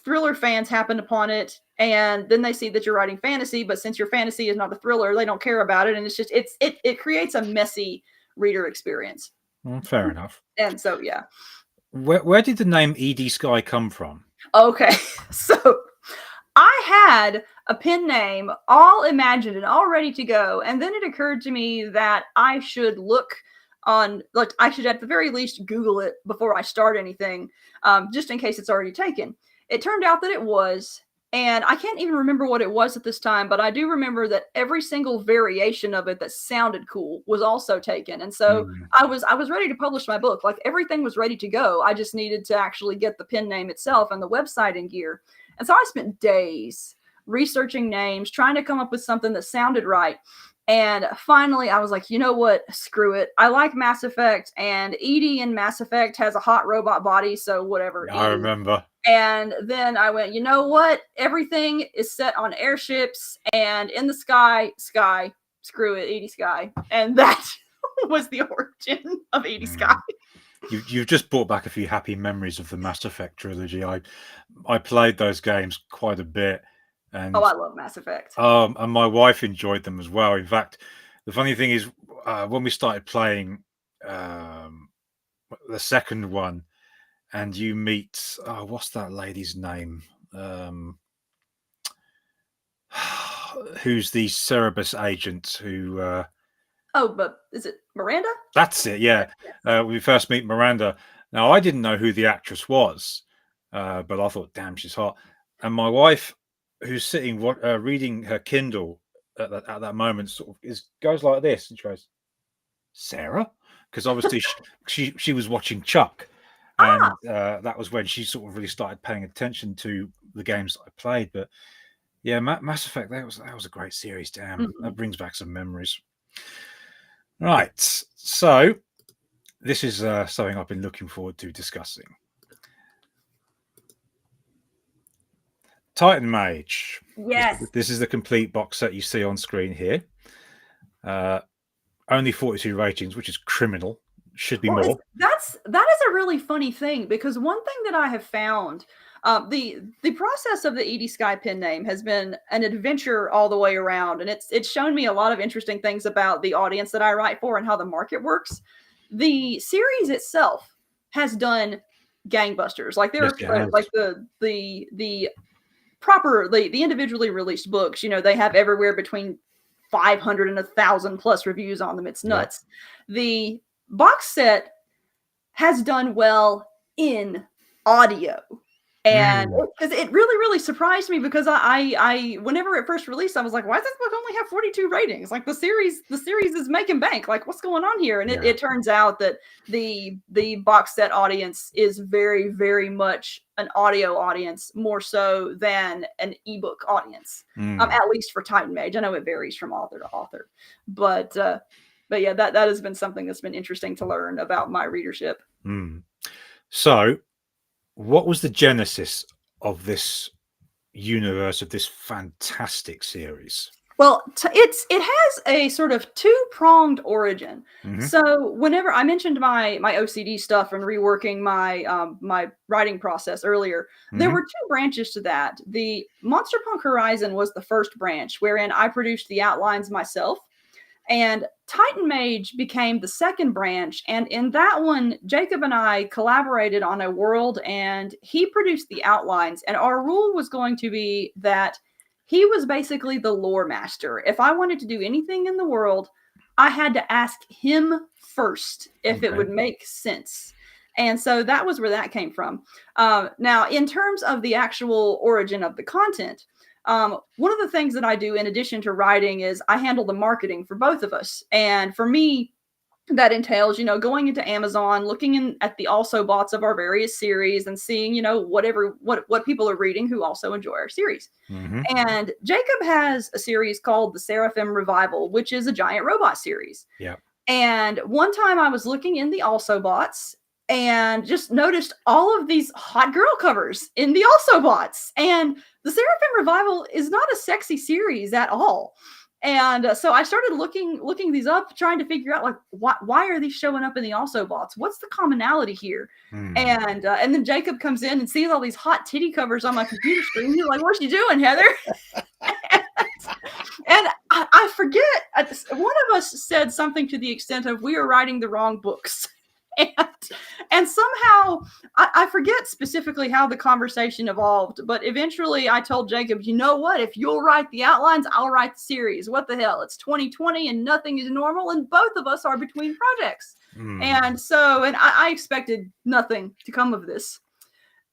thriller fans happen upon it, and then they see that you're writing fantasy. But since your fantasy is not a thriller, they don't care about it, and it creates a messy reader experience. Fair enough. And so, yeah. Where did the name Edie Skye come from? Okay, so I had a pen name all imagined and all ready to go, and then it occurred to me that I should look on, like, I should at the very least Google it before I start anything, just in case it's already taken. It turned out that it was, and I can't even remember what it was at this time, but I do remember that every single variation of it that sounded cool was also taken. And so I was ready to publish my book. Like, everything was ready to go. I just needed to actually get the pen name itself and the website in gear. And so I spent days researching names, trying to come up with something that sounded right. And finally, I was like, you know what? Screw it. I like Mass Effect, and Edie in Mass Effect has a hot robot body, so whatever. I remember. And then I went, you know what? Everything is set on airships and in the sky. Screw it, Edie Skye. And that was the origin of Edie Skye. You've just brought back a few happy memories of the Mass Effect trilogy. I played those games quite a bit. And I love Mass Effect. And my wife enjoyed them as well. In fact, the funny thing is, when we started playing the second one, and you meet, what's that lady's name? Who's the Cerebus agent who... but is it Miranda? That's it, yeah. We first meet Miranda. Now, I didn't know who the actress was, but I thought, damn, she's hot. And my wife, who's sitting reading her Kindle at that moment, sort of goes like this, and she goes, Sarah? Because obviously she was watching Chuck. And that was when she sort of really started paying attention to the games that I played. But yeah, Mass Effect, that was a great series. Damn, that brings back some memories. Right. So this is something I've been looking forward to discussing. Titan Mage. Yes. This is the complete box set you see on screen here. Only 42 ratings, which is criminal. Should be more. That is a really funny thing, because one thing that I have found, the process of the Edie Skye pen name has been an adventure all the way around, and it's shown me a lot of interesting things about the audience that I write for and how the market works. The series itself has done gangbusters. Like there Yes, are like the proper the individually released books. They have everywhere between 500 and 1,000 plus reviews on them. It's nuts. Yep. The box set has done well in audio. And it really surprised me, because I whenever it first released, I was like, why does this book only have 42 ratings? Like the series is making bank. Like, what's going on here? And it turns out that the box set audience is very, very much an audio audience, more so than an ebook audience. At least for Titan Mage. I know it varies from author to author, but yeah, that has been something that's been interesting to learn about my readership. So, what was the genesis of this universe, of this fantastic series? Well, it has a sort of two-pronged origin. So whenever I mentioned my OCD stuff and reworking my writing process earlier, there were two branches to that. The Monster Punk Horizon was the first branch, wherein I produced the outlines myself. And Titan Mage became the second branch. And in that one, Jacob and I collaborated on a world, and he produced the outlines. And our rule was going to be that he was basically the lore master. If I wanted to do anything in the world, I had to ask him first if it would make sense. And so that was where that came from. Now, in terms of the actual origin of the content, one of the things that I do in addition to writing is I handle the marketing for both of us. And for me, that entails, going into Amazon, looking at the also bots of our various series and seeing, what people are reading who also enjoy our series. And Jacob has a series called the Seraphim Revival, which is a giant robot series. Yeah. And one time I was looking in the also bots and just noticed all of these hot girl covers in the also bots. And the Seraphim Revival is not a sexy series at all. And so I started looking these up, trying to figure out, like, why are these showing up in the also bots? What's the commonality here? And then Jacob comes in and sees all these hot titty covers on my computer screen. He's like, "What's you doing, Heather?" and I forget. One of us said something to the extent of, "We are writing the wrong books." And somehow I forget specifically how the conversation evolved, but eventually I told Jacob, you know what? If you'll write the outlines, I'll write the series. What the hell? It's 2020 and nothing is normal, and both of us are between projects. And so, I expected nothing to come of this.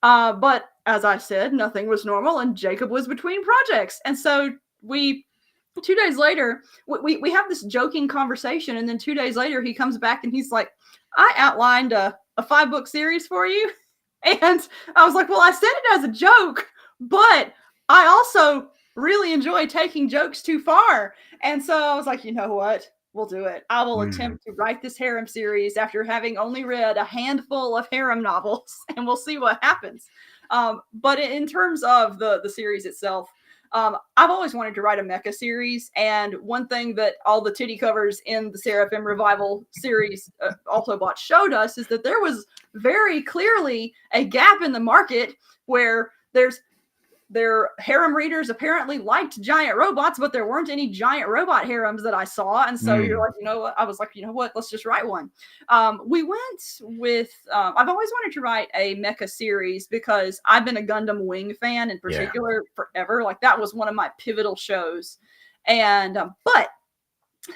But as I said, nothing was normal, and Jacob was between projects. And so 2 days later, we have this joking conversation, and then 2 days later, he comes back and he's like, I outlined a 5-book series for you. And I was like, well, I said it as a joke, but I also really enjoy taking jokes too far. And so I was like, you know what? We'll do it. I will attempt to write this harem series after having only read a handful of harem novels, and we'll see what happens. But in terms of the series itself, I've always wanted to write a mecha series, and one thing that all the titty covers in the Seraphim Revival series Autobot showed us is that there was very clearly a gap in the market where their harem readers apparently liked giant robots, but there weren't any giant robot harems that I saw. And so you're like, I was like, you know what, let's just write one. We went with, I've always wanted to write a mecha series because I've been a Gundam Wing fan in particular forever. Like that was one of my pivotal shows. And, but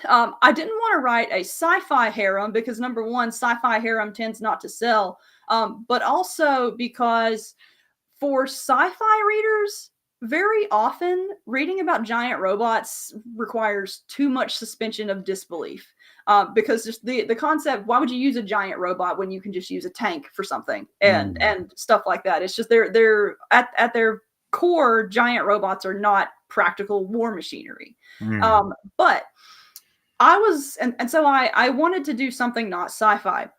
I didn't want to write a sci-fi harem because number one, sci-fi harem tends not to sell. But also because for sci-fi readers, very often reading about giant robots requires too much suspension of disbelief. Because just the concept, why would you use a giant robot when you can just use a tank for something and stuff like that? It's just they're at their core, giant robots are not practical war machinery. But I was, and so I wanted to do something not sci-fi.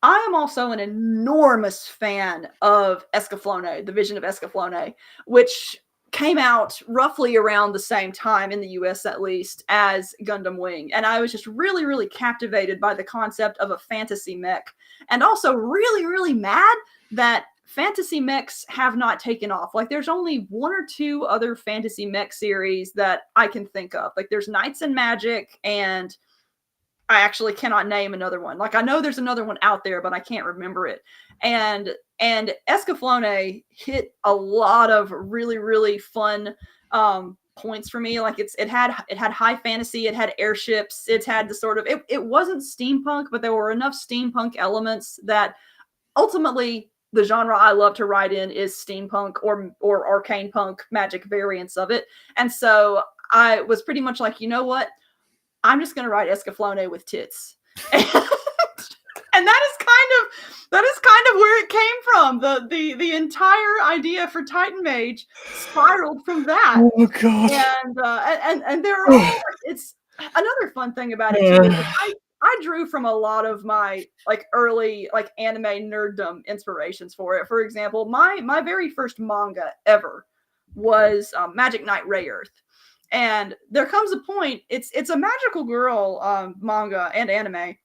I am also an enormous fan of Escaflowne, the Vision of Escaflowne, which came out roughly around the same time in the US at least as Gundam Wing. And I was just really, really captivated by the concept of a fantasy mech. And also really, really mad that fantasy mechs have not taken off. Like there's only one or two other fantasy mech series that I can think of. Like there's Knights and Magic, and I actually cannot name another one. Like I know there's another one out there, but I can't remember it. And Escaflowne hit a lot of really, really fun points for me. Like it had high fantasy, it had airships, it had the sort of it wasn't steampunk, but there were enough steampunk elements that ultimately the genre I love to write in is steampunk or arcane punk magic variants of it. And so I was pretty much like, you know what? I'm just going to write Escaflowne with tits. And that is kind of where it came from. The entire idea for Titan Mage spiraled from that. Oh god. And there are all, it's another fun thing about it too. Is I drew from a lot of my like early like anime nerddom inspirations for it. For example, my very first manga ever was Magic Knight Rayearth. And there comes a point, it's a magical girl manga and anime,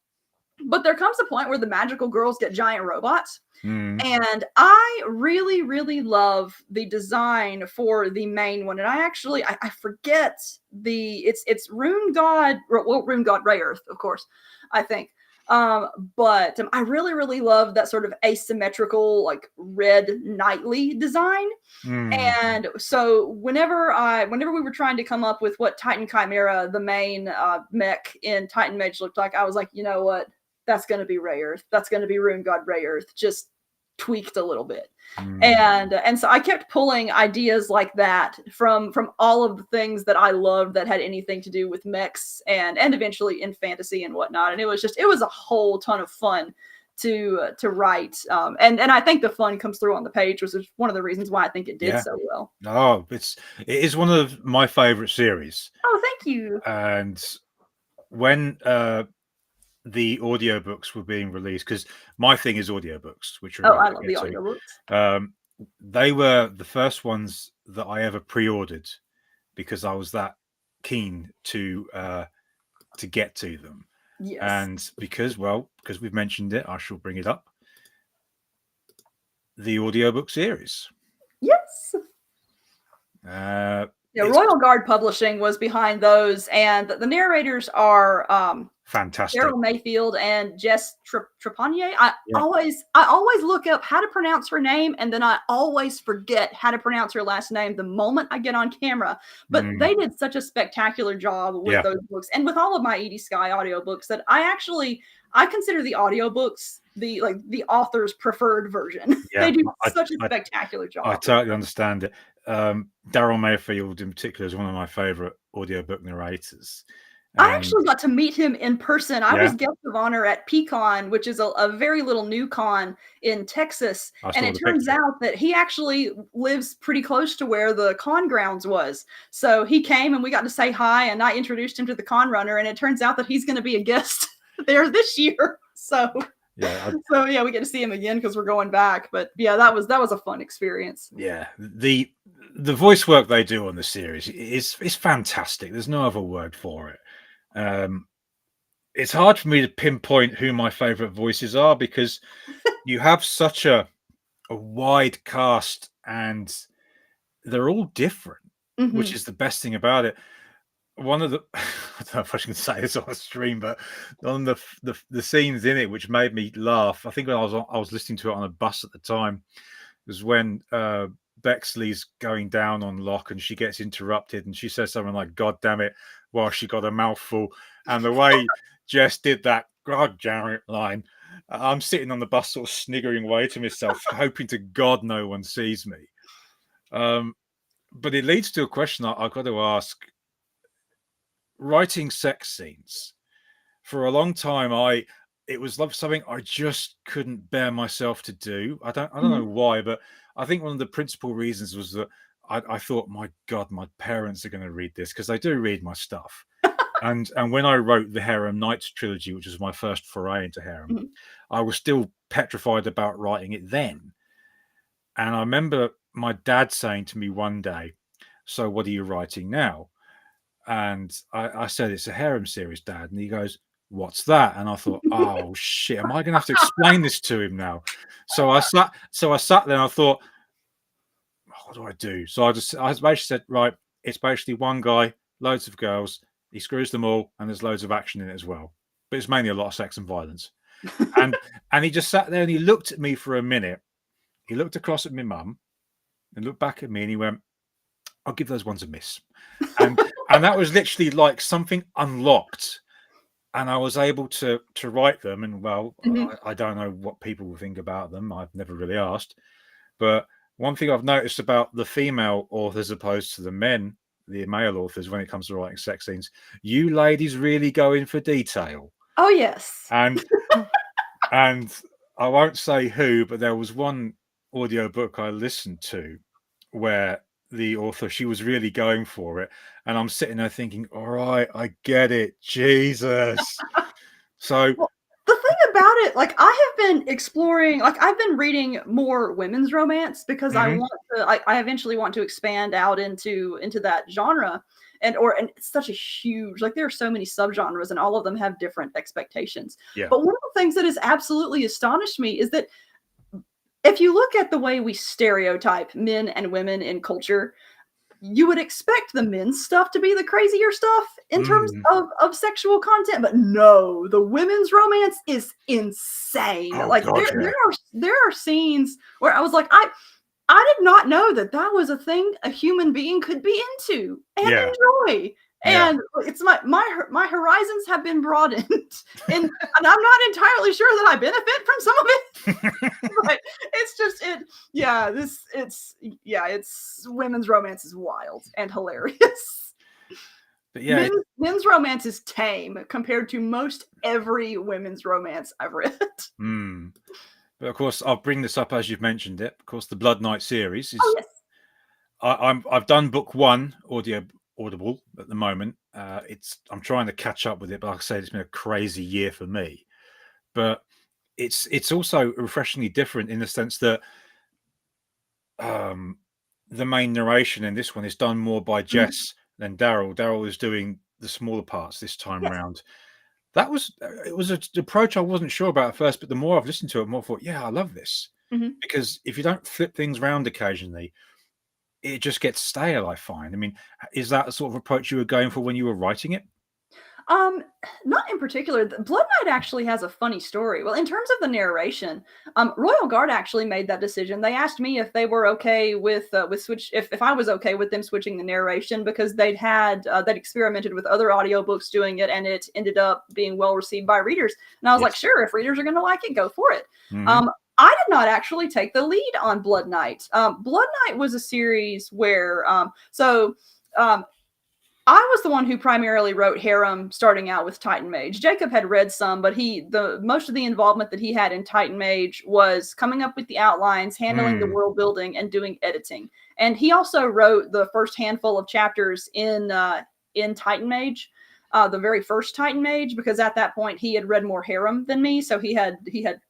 but there comes a point where the magical girls get giant robots. And I really, really love the design for the main one. And I forget it's Rune God Rayearth, of course, I think. But I really, really love that sort of asymmetrical, like red knightly design. And so whenever we were trying to come up with what Titan Chimera, the main mech in Titan Mage looked like, I was like, you know what? That's going to be Rayearth. That's going to be Rune God Rayearth, just tweaked a little bit. And so I kept pulling ideas like that from all of the things that I loved that had anything to do with mechs and eventually in fantasy and whatnot. And it was a whole ton of fun to write. And I think the fun comes through on the page, which is one of the reasons why I think it did so well. Oh, it is one of my favorite series. Oh, thank you. And when the audiobooks were being released, because my thing is audiobooks, which are I love the audiobooks. They were the first ones that I ever pre-ordered because I was that keen to get to them. Yes. And because we've mentioned it, I shall bring it up. The audiobook series. Yes. Royal Guard Publishing was behind those, and the narrators are fantastic. Daryl Mayfield and Jess Trepanier. I always look up how to pronounce her name, and then I always forget how to pronounce her last name the moment I get on camera. But they did such a spectacular job with those books, and with all of my Edie Skye audiobooks, that I consider the audiobooks the author's preferred version. They do such a spectacular job. I totally understand it. Daryl Mayfield in particular is one of my favorite audiobook narrators. I actually got to meet him in person. I was guest of honor at PCon, which is a very little new con in Texas. And it turns out that he actually lives pretty close to where the con grounds was. So he came and we got to say hi, and I introduced him to the con runner, and it turns out that he's going to be a guest there this year. So we get to see him again because we're going back. But yeah, that was a fun experience. Yeah, the voice work they do on the series is fantastic. There's no other word for it. It's hard for me to pinpoint who my favorite voices are because you have such a wide cast and they're all different, which is the best thing about it. One of the I don't know if I should say this on a stream, but on the scenes in it which made me laugh, I think when I was listening to it on a bus at the time, was when Bexley's going down on Locke and she gets interrupted and she says something like "God damn it," while she got a mouthful, and the way Jess did that "God damn it" line, I'm sitting on the bus sort of sniggering away to myself, hoping to God no one sees me. But it leads to a question I've got to ask. Writing sex scenes for a long time, it was something I just couldn't bear myself to do. I don't know why, but I think one of the principal reasons was that I thought, my God, my parents are going to read this because they do read my stuff. And when I wrote the Harem Knights trilogy, which was my first foray into harem, Mhm. I was still petrified about writing it then. And I remember my dad saying to me one day, "So what are you writing now?" And I said, "It's a harem series, Dad." And he goes, "What's that?" And I thought, "Oh shit, am I going to have to explain this to him now?" So I sat there and I thought, what do I do? So I basically said, right, it's basically one guy, loads of girls, he screws them all, and there's loads of action in it as well. But it's mainly a lot of sex and violence. And he just sat there and he looked at me for a minute. He looked across at my mum and looked back at me and he went, "I'll give those ones a miss." And that was literally like something unlocked. And I was able to write them. And well, Mhm. I don't know what people will think about them. I've never really asked. But one thing I've noticed about the female authors opposed to the male authors, when it comes to writing sex scenes, you ladies really go in for detail. Oh, yes. And I won't say who, but there was one audiobook I listened to where the author, she was really going for it. And I'm sitting there thinking, all right, I get it. Jesus. So, Well, the thing about it, like, I have been exploring, like, I've been reading more women's romance because I mhm, want to, I eventually want to expand out into that genre. And it's such a huge, like, there are so many subgenres and all of them have different expectations. yeah. But one of the things that has absolutely astonished me is that if you look at the way we stereotype men and women in culture, you would expect the men's stuff to be the crazier stuff in terms Mm. of sexual content, but no, the women's romance is insane. Oh, Like God, yeah. there are scenes where I was like, I did not know that that was a thing a human being could be into and Yeah. enjoy. Yeah. And it's my horizons have been broadened, and I'm not entirely sure that I benefit from some of it. But it's just it yeah, it's women's romance is wild and hilarious. But yeah, Men's romance is tame compared to most every women's romance I've read. mm. But of course, I'll bring this up as you've mentioned it. Of course, the Blood Knight series Oh, is. yes. I've done book one audible at the moment. I'm trying to catch up with it, but like I said, it's been a crazy year for me. But it's also refreshingly different in the sense that um, the main narration in this one is done more by Mhm. Jess than Daryl. Daryl is doing the smaller parts this time Yes. round. That was it was an approach I wasn't sure about at first, but the more I've listened to it, the more I thought, yeah, I love this. Mhm. Because if you don't flip things around occasionally, it just gets stale, I find. I mean, is that the sort of approach you were going for when you were writing it? Um, Not in particular. The Blood Knight actually has a funny story. Well, in terms of the narration, Royal Guard actually made that decision. They asked me if they were okay with switch if I was okay with them switching the narration because they'd experimented with other audiobooks doing it and it ended up being well received by readers. And I was like, Yes. sure, if readers are going to like it, go for it. Hmm. I did not actually take the lead on Blood Knight. Blood Knight was a series where um, I was the one who primarily wrote harem starting out with Titan Mage. Jacob had read some, but the most of the involvement that he had in Titan Mage was coming up with the outlines, handling the Mm. world building, and doing editing. And he also wrote the first handful of chapters in Titan Mage, the very first Titan Mage, because at that point he had read more harem than me, so he had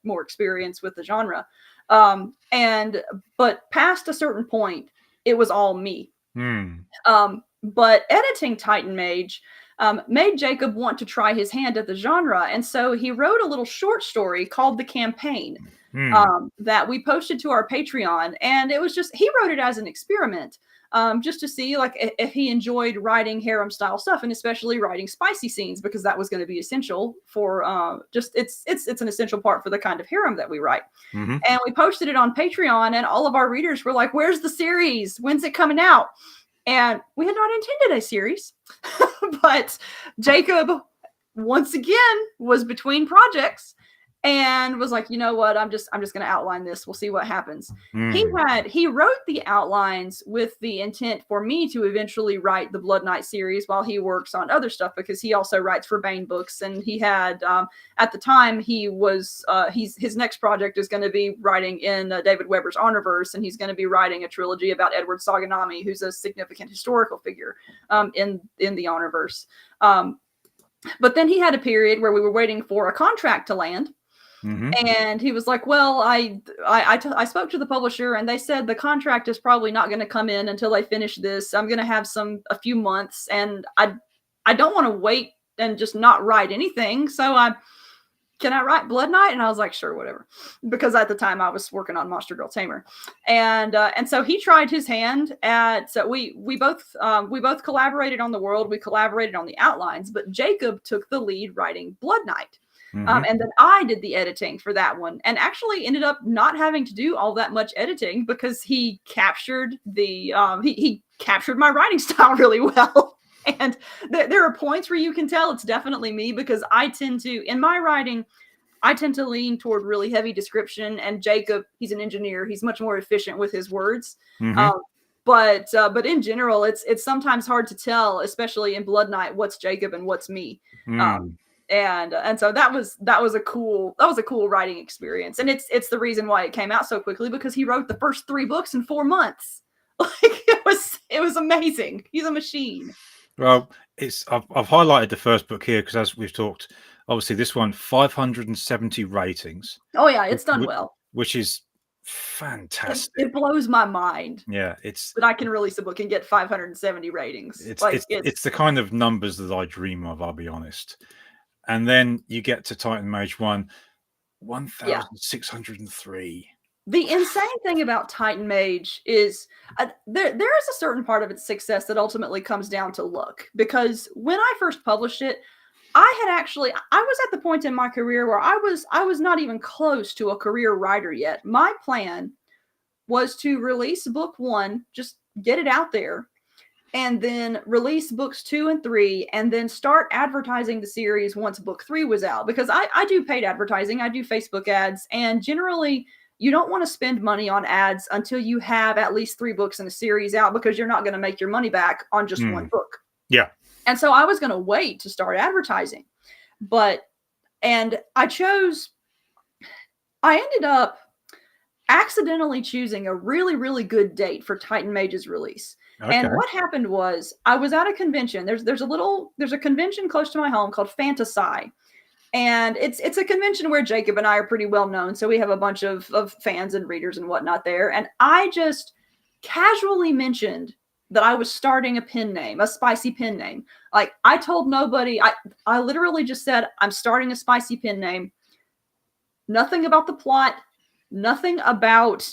more experience with the genre. And but past a certain point, it was all me. Mm. But editing Titan Mage made Jacob want to try his hand at the genre. And so he wrote a little short story called The Campaign Mm. that we posted to our Patreon. And it was just, he wrote it as an experiment. Just to see like if he enjoyed writing harem style stuff and especially writing spicy scenes because that was going to be essential for just it's an essential part for the kind of harem that we write. Hmm. And we posted it on Patreon and all of our readers were like, "Where's the series? When's it coming out?" And we had not intended a series, but Jacob once again was between projects and was like, you know what, I'm just going to outline this. We'll see what happens. Mm. He wrote the outlines with the intent for me to eventually write the Blood Knight series while he works on other stuff because he also writes for Bane books and he had at the time he was his next project is going to be writing in David Weber's Honorverse and he's going to be writing a trilogy about Edward Saganami, who's a significant historical figure in the Honorverse. But then he had a period where we were waiting for a contract to land. And he was like, well, I spoke to the publisher and they said the contract is probably not going to come in until they finish this. I'm going to have a few months, and I don't want to wait and just not write anything. So can I write Blood Knight? And I was like, sure, whatever. Because at the time I was working on Monster Girl Tamer. And so he tried his hand at, so we both collaborated on the world. We collaborated on the outlines, but Jacob took the lead writing Blood Knight. And then I did the editing for that one, and actually ended up not having to do all that much editing because he captured he captured my writing style really well. And there are points where you can tell it's definitely me, because in my writing, I tend to lean toward really heavy description, and Jacob, he's an engineer. He's much more efficient with his words. But in general, it's sometimes hard to tell, especially in Blood Knight, what's Jacob and what's me. And so that was a cool writing experience, and it's the reason why it came out so quickly, because he wrote the first 3 books in 4 months. Like it was amazing. He's a machine. Well, I've highlighted the first book here because, as we've talked, obviously this one 570 ratings. Oh yeah, it's done well, which is fantastic. It blows my mind. Yeah, that I can release a book and get 570 ratings. It's the kind of numbers that I dream of, I'll be honest. And then you get to Titan Mage 1, 1,603. The insane thing about Titan Mage is there is a certain part of its success that ultimately comes down to luck. Because when I first published it, I was at the point in my career where I was not even close to a career writer yet. My plan was to release book 1, just get it out there, and then release books 2 and 3, and then start advertising the series once book 3 was out. Because I do paid advertising, I do Facebook ads, and generally you don't want to spend money on ads until you have at least 3 books in a series out, because you're not going to make your money back on just one book. Yeah. And so I was going to wait to start advertising. And I ended up accidentally choosing a really, really good date for Titan Mage's release. Okay. And what happened was, I was at a convention. There's a convention close to my home called Fantasy. And it's a convention where Jacob and I are pretty well known. So we have a bunch of fans and readers and whatnot there. And I just casually mentioned that I was starting a pen name, a spicy pen name. Like, I told nobody. I literally just said, I'm starting a spicy pen name. Nothing about the plot, nothing about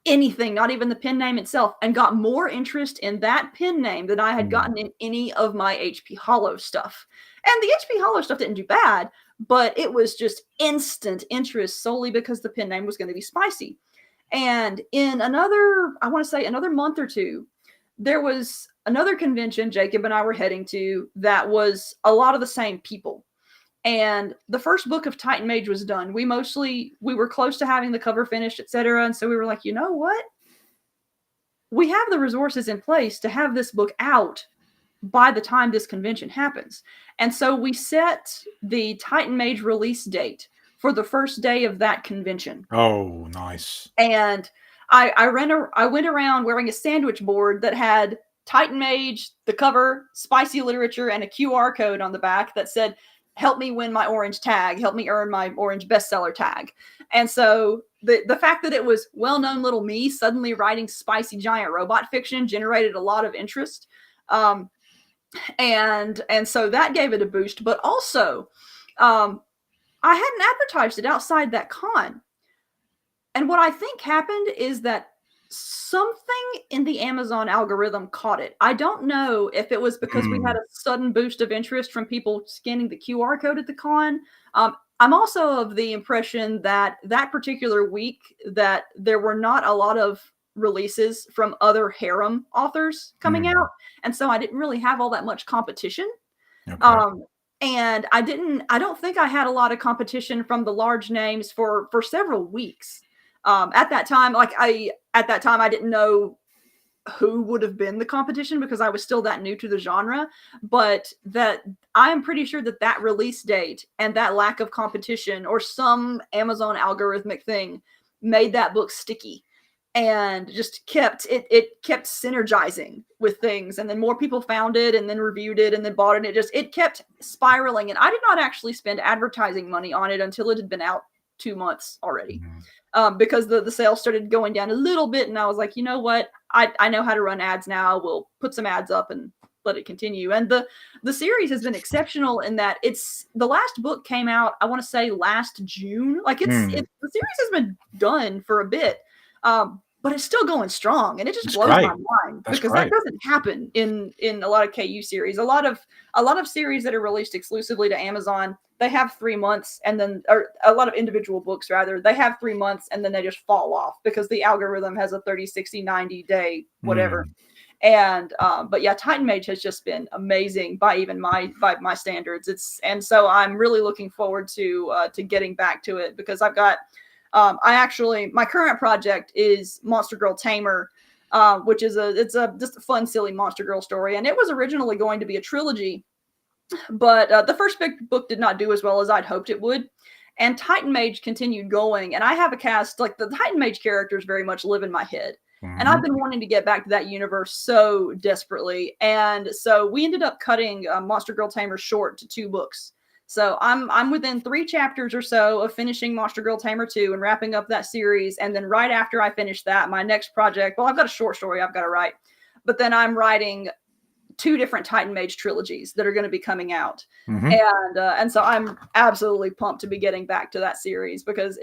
anything, not even the pen name itself, and got more interest in that pen name than I had gotten in any of my HP Holo stuff. And the HP Holo stuff didn't do bad, but it was just instant interest solely because the pen name was going to be spicy. And in another month or two, there was another convention Jacob and I were heading to that was a lot of the same people. And the first book of Titan Mage was done. We were close to having the cover finished, etc. And so we were like, you know what? We have the resources in place to have this book out by the time this convention happens. And so we set the Titan Mage release date for the first day of that convention. Oh, nice. And I went around wearing a sandwich board that had Titan Mage, the cover, spicy literature, and a QR code on the back that said, help me win my orange tag, help me earn my orange bestseller tag. And so the fact that it was well-known little me suddenly writing spicy giant robot fiction generated a lot of interest. And so that gave it a boost. But also, I hadn't advertised it outside that con. And what I think happened is that something in the Amazon algorithm caught it. I don't know if it was because we had a sudden boost of interest from people scanning the QR code at the con. I'm also of the impression that particular week that there were not a lot of releases from other harem authors coming out. And so I didn't really have all that much competition. Okay. And I don't think I had a lot of competition from the large names for several weeks. At that time, I didn't know who would have been the competition because I was still that new to the genre, but that I am pretty sure that release date and that lack of competition or some Amazon algorithmic thing made that book sticky. and just it kept synergizing with things, and then more people found it and then reviewed it and then bought it, and it kept spiraling. And I did not actually spend advertising money on it until it had been out 2 months already. Because the sales started going down a little bit, and I was like, you know what, I know how to run ads now. We'll put some ads up and let it continue. And the series has been exceptional in that the last book came out, I want to say last June. Like the series has been done for a bit, but it's still going strong, and it just blows my mind because that doesn't happen in a lot of KU series. A lot of series that are released exclusively to Amazon, they have 3 months, and then, or a lot of individual books rather, they have 3 months and then they just fall off because the algorithm has a 30, 60, 90 day whatever. And but yeah, Titan Mage has just been amazing by my standards. And so I'm really looking forward to getting back to it, because I've got my current project is Monster Girl Tamer, which is just a fun, silly Monster Girl story, and it was originally going to be a trilogy, but the first book did not do as well as I'd hoped it would. And Titan Mage continued going, and I have a cast, like the Titan Mage characters very much live in my head. And I've been wanting to get back to that universe so desperately. And so we ended up cutting Monster Girl Tamer short to 2 books. So I'm within 3 chapters or so of finishing Monster Girl Tamer 2 and wrapping up that series. And then right after I finish that, my next project, well, I've got a short story I've got to write, but then I'm writing 2 different Titan Mage trilogies that are going to be coming out. And so I'm absolutely pumped to be getting back to that series, because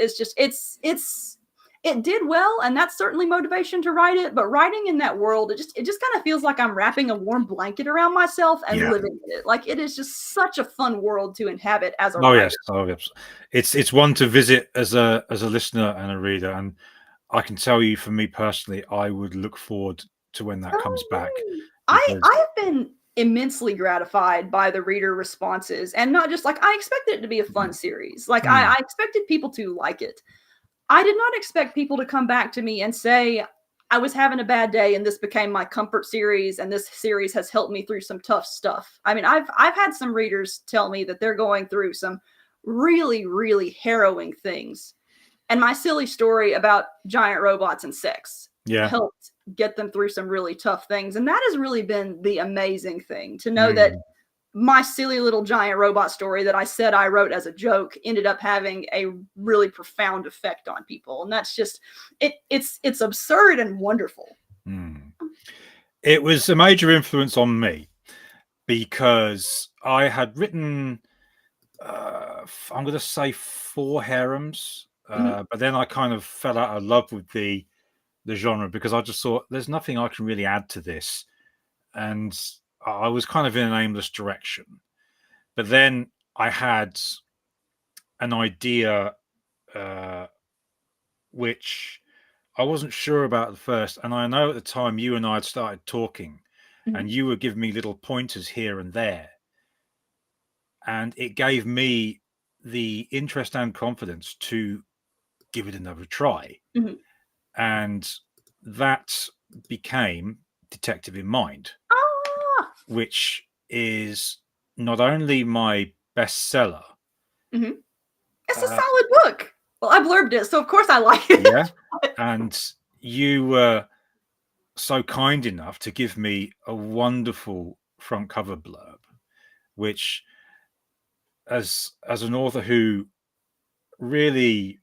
it did well, and that's certainly motivation to write it. But writing in that world, it just kind of feels like I'm wrapping a warm blanket around myself and living in it. Like, it is just such a fun world to inhabit as a writer. Yes. It's one to visit as a listener and a reader, and I can tell you, for me personally, I would look forward to when that comes back. I have been immensely gratified by the reader responses, and not just like, I expected it to be a fun series. Like I expected people to like it. I did not expect people to come back to me and say, I was having a bad day and this became my comfort series, and this series has helped me through some tough stuff. I mean, I've had some readers tell me that they're going through some really, really harrowing things, and my silly story about giant robots and sex helped get them through some really tough things. And that has really been the amazing thing, to know that my silly little giant robot story that I said I wrote as a joke ended up having a really profound effect on people. And that's just, it's absurd and wonderful. It was a major influence on me, because I had written, I'm going to say 4 harems, but then I kind of fell out of love with the genre, because I just thought there's nothing I can really add to this. And I was kind of in an aimless direction. But then I had an idea which I wasn't sure about at first. And I know at the time you and I had started talking, and you were giving me little pointers here and there. And it gave me the interest and confidence to give it another try. And that became Detective in Mind, which is not only my bestseller. It's a solid book. Well, I blurbed it, so of course I like it. Yeah. And you were so kind enough to give me a wonderful front cover blurb, which, as an author who really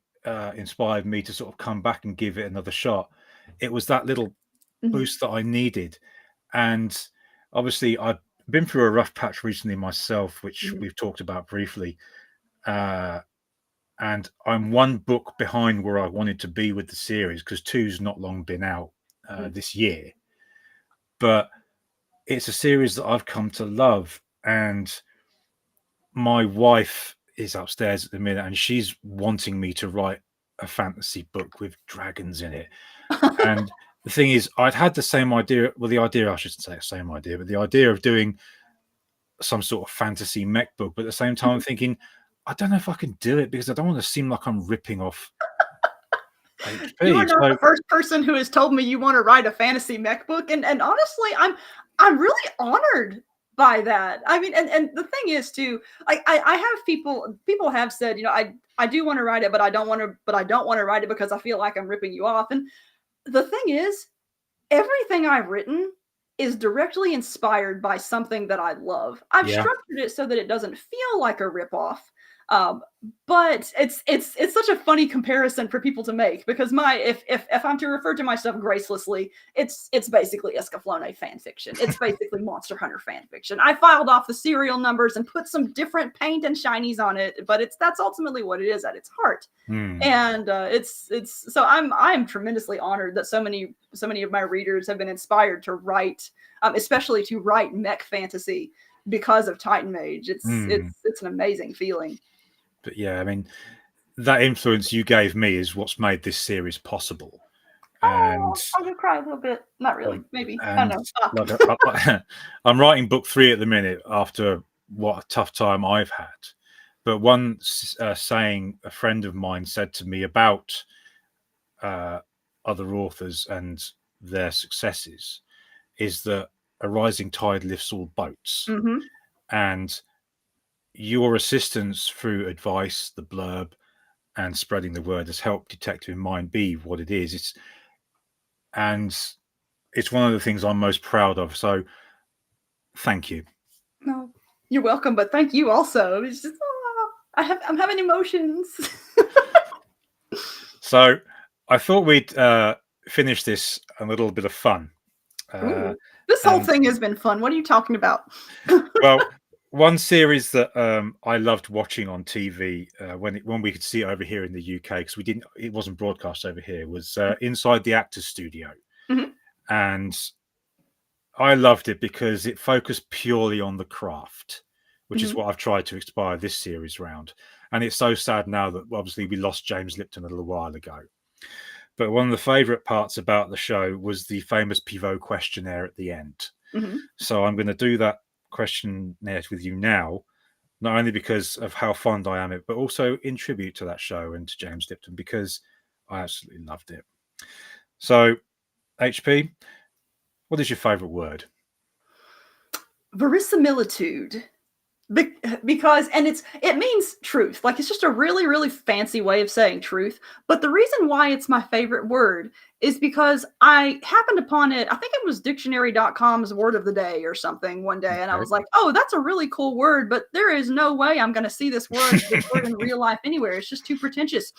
inspired me to sort of come back and give it another shot, it was that little boost that I needed. And obviously I've been through a rough patch recently myself, which we've talked about briefly, and I'm 1 book behind where I wanted to be with the series, because 2's not long been out this year. But it's a series that I've come to love, and my wife is upstairs at the minute, and she's wanting me to write a fantasy book with dragons in it. And the thing is, I'd had the same idea. Well, I shouldn't say the same idea, but the idea of doing some sort of fantasy mech book. But at the same time, I'm thinking, I don't know if I can do it, because I don't want to seem like I'm ripping off HP. You are not the first person who has told me you want to write a fantasy mech book. And honestly, I'm really honored by that. I mean, and the thing is too, I have people have said, I do want to write it, but I don't want to write it because I feel like I'm ripping you off. And the thing is, everything I've written is directly inspired by something that I love. I've Yeah. structured it so that it doesn't feel like a ripoff. Um, but it's such a funny comparison for people to make because my if I'm to refer to myself gracelessly, it's basically Escaflowne fan fiction. It's basically Monster Hunter fan fiction. I filed off the serial numbers and put some different paint and shinies on it, but that's ultimately what it is at its heart. And it's so I'm tremendously honored that so many of my readers have been inspired to write, especially to write mech fantasy because of Titan Mage. It's an amazing feeling. But yeah, I mean, that influence you gave me is what's made this series possible. And Oh, I'm gonna cry a little bit. Not really, maybe. I don't and know. Stop. like I'm writing book 3 at the minute after what a tough time I've had. But one saying a friend of mine said to me about other authors and their successes is that a rising tide lifts all boats. Mm-hmm. And your assistance through advice, the blurb, and spreading the word has helped Detective Mind be what it is. It's one of the things I'm most proud of. So thank you. No, you're welcome, but thank you also. It's just I'm having emotions. So I thought we'd finish this a little bit of fun. Ooh, this whole thing has been fun. What are you talking about? Well, one series that I loved watching on TV when we could see it over here in the UK because it wasn't broadcast over here was Inside the Actors Studio, and I loved it because it focused purely on the craft, which is what I've tried to inspire this series round. And it's so sad now that obviously we lost James Lipton a little while ago. But one of the favourite parts about the show was the famous pivot questionnaire at the end. So I'm going to do that questionnaire with you now, not only because of how fond I am of it, but also in tribute to that show and to James Lipton because I absolutely loved it. So, HP, what is your favourite word? Verisimilitude. Because it means truth. Like it's just a really really fancy way of saying truth, but the reason why it's my favorite word is because I happened upon it. I think it was dictionary.com's word of the day or something one day, and I was like, oh, that's a really cool word, but there is no way I'm going to see this word in real life anywhere. It's just too pretentious.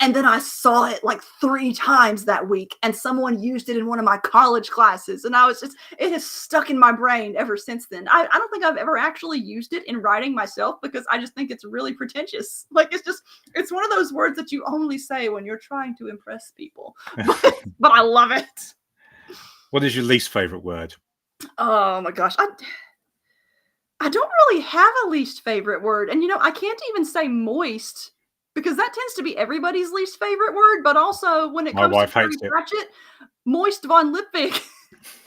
And then I saw it like 3 times that week, and someone used it in one of my college classes. And it has stuck in my brain ever since then. I don't think I've ever actually used it in writing myself because I just think it's really pretentious. Like it's one of those words that you only say when you're trying to impress people. But I love it. What is your least favorite word? Oh my gosh. I don't really have a least favorite word. And I can't even say moist, because that tends to be everybody's least favorite word. But also, when it comes to Terry Pratchett, Moist Von Lipwig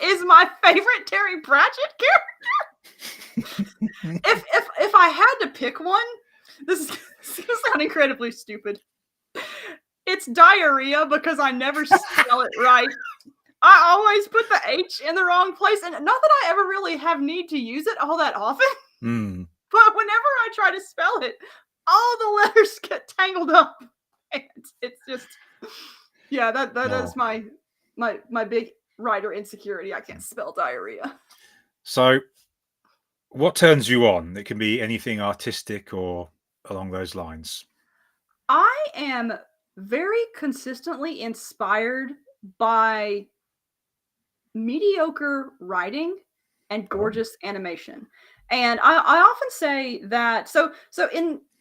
is my favorite Terry Pratchett character. if I had to pick one, this is going to sound incredibly stupid. It's diarrhea because I never spell it right. I always put the H in the wrong place, and not that I ever really have need to use it all that often. But whenever I try to spell it, all the letters get tangled up. And it's just, yeah, that is my big writer insecurity. I can't spell diarrhea. So, what turns you on? It can be anything artistic or along those lines. I am very consistently inspired by mediocre writing and gorgeous animation. And I often say that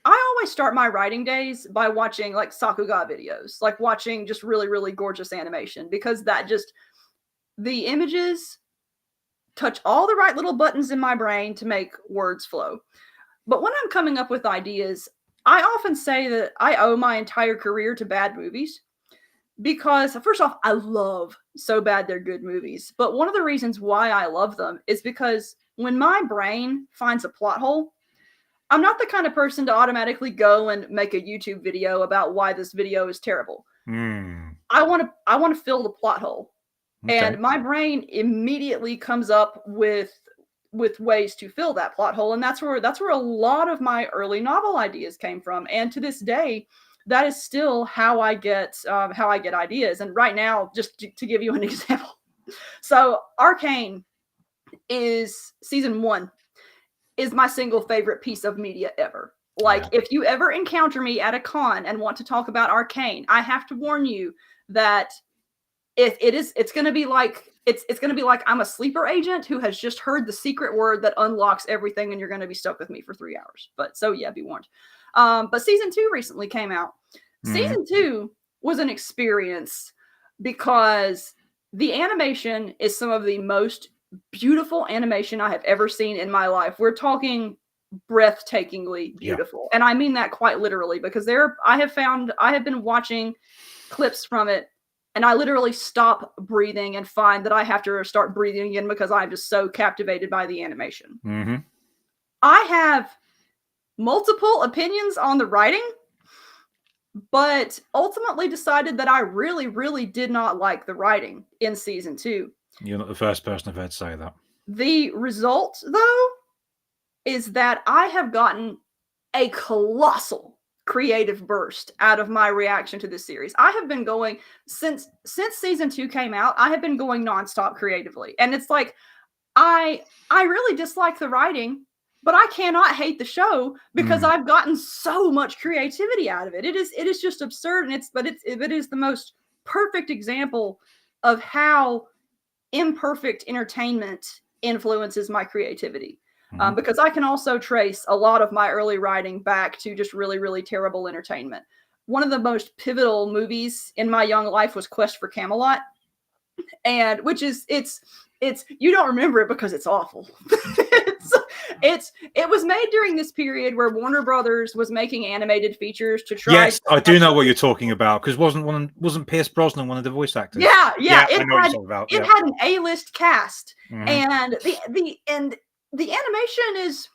I always start my writing days by watching like Sakuga videos, like watching just really, really gorgeous animation, because the images touch all the right little buttons in my brain to make words flow. But when I'm coming up with ideas, I often say that I owe my entire career to bad movies. Because first off, I love So Bad They're Good movies. But one of the reasons why I love them is because when my brain finds a plot hole, I'm not the kind of person to automatically go and make a YouTube video about why this video is terrible. I want to fill the plot hole. Okay. And my brain immediately comes up with ways to fill that plot hole. And that's where a lot of my early novel ideas came from. And to this day, that is still how I get ideas. And right now, just to give you an example, so Arcane is season 1 is my single favorite piece of media ever. Like, if you ever encounter me at a con and want to talk about Arcane, I have to warn you that it's going to be like I'm a sleeper agent who has just heard the secret word that unlocks everything, and you're going to be stuck with me for 3 hours. But so yeah, be warned. But season 2 recently came out. Season 2 was an experience because the animation is some of the most beautiful animation I have ever seen in my life. We're talking breathtakingly beautiful. And I mean that quite literally, because I have been watching clips from it, and I literally stop breathing and find that I have to start breathing again because I'm just so captivated by the animation. I have multiple opinions on the writing, but ultimately decided that I really, really did not like the writing in season 2. You're not the first person I've heard say that. The result, though, is that I have gotten a colossal creative burst out of my reaction to this series. I have been going since season 2 came out. I have been going nonstop creatively, and it's like I really dislike the writing, but I cannot hate the show because I've gotten so much creativity out of it. It is just absurd, and it is the most perfect example of how imperfect entertainment influences my creativity. Because I can also trace a lot of my early writing back to just really, really terrible entertainment. One of the most pivotal movies in my young life was Quest for Camelot, and which is it's you don't remember it because it's awful. It was made during this period where Warner Brothers was making animated features to try. Yes, I do know what you're talking about, because wasn't Pierce Brosnan one of the voice actors? Yeah. I know what you're talking about. It had an A-list cast, and the animation is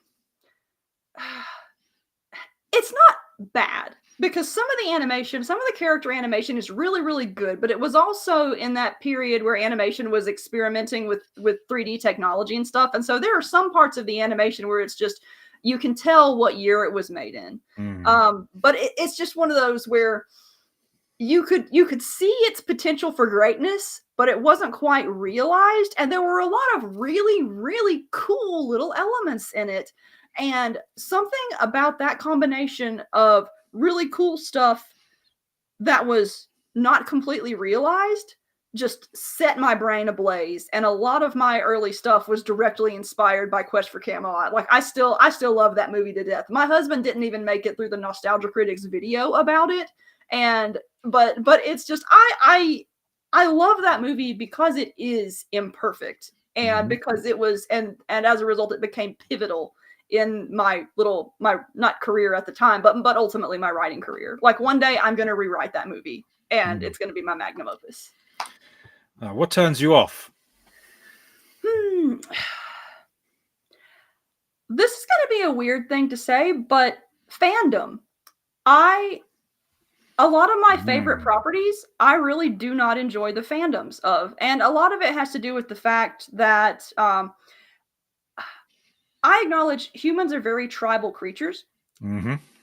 it's not bad, because some of the character animation is really, really good, but it was also in that period where animation was experimenting with 3D technology and stuff. And so there are some parts of the animation where it's just, you can tell what year it was made in. But it's just one of those where you could see its potential for greatness, but it wasn't quite realized. And there were a lot of really, really cool little elements in it. And something about that combination of really cool stuff that was not completely realized just set my brain ablaze. And a lot of my early stuff was directly inspired by Quest for Camelot. Like, I still love that movie to death. My husband didn't even make it through the Nostalgia Critics video about it. But it's just, I love that movie because it is imperfect, and because it was, and as a result, it became pivotal in my not career at the time, but ultimately my writing career. Like, one day I'm going to rewrite that movie, and it's going to be my magnum opus. What turns you off? This is going to be a weird thing to say, but fandom. A lot of my favorite properties, I really do not enjoy the fandoms of. And a lot of it has to do with the fact that I acknowledge humans are very tribal creatures.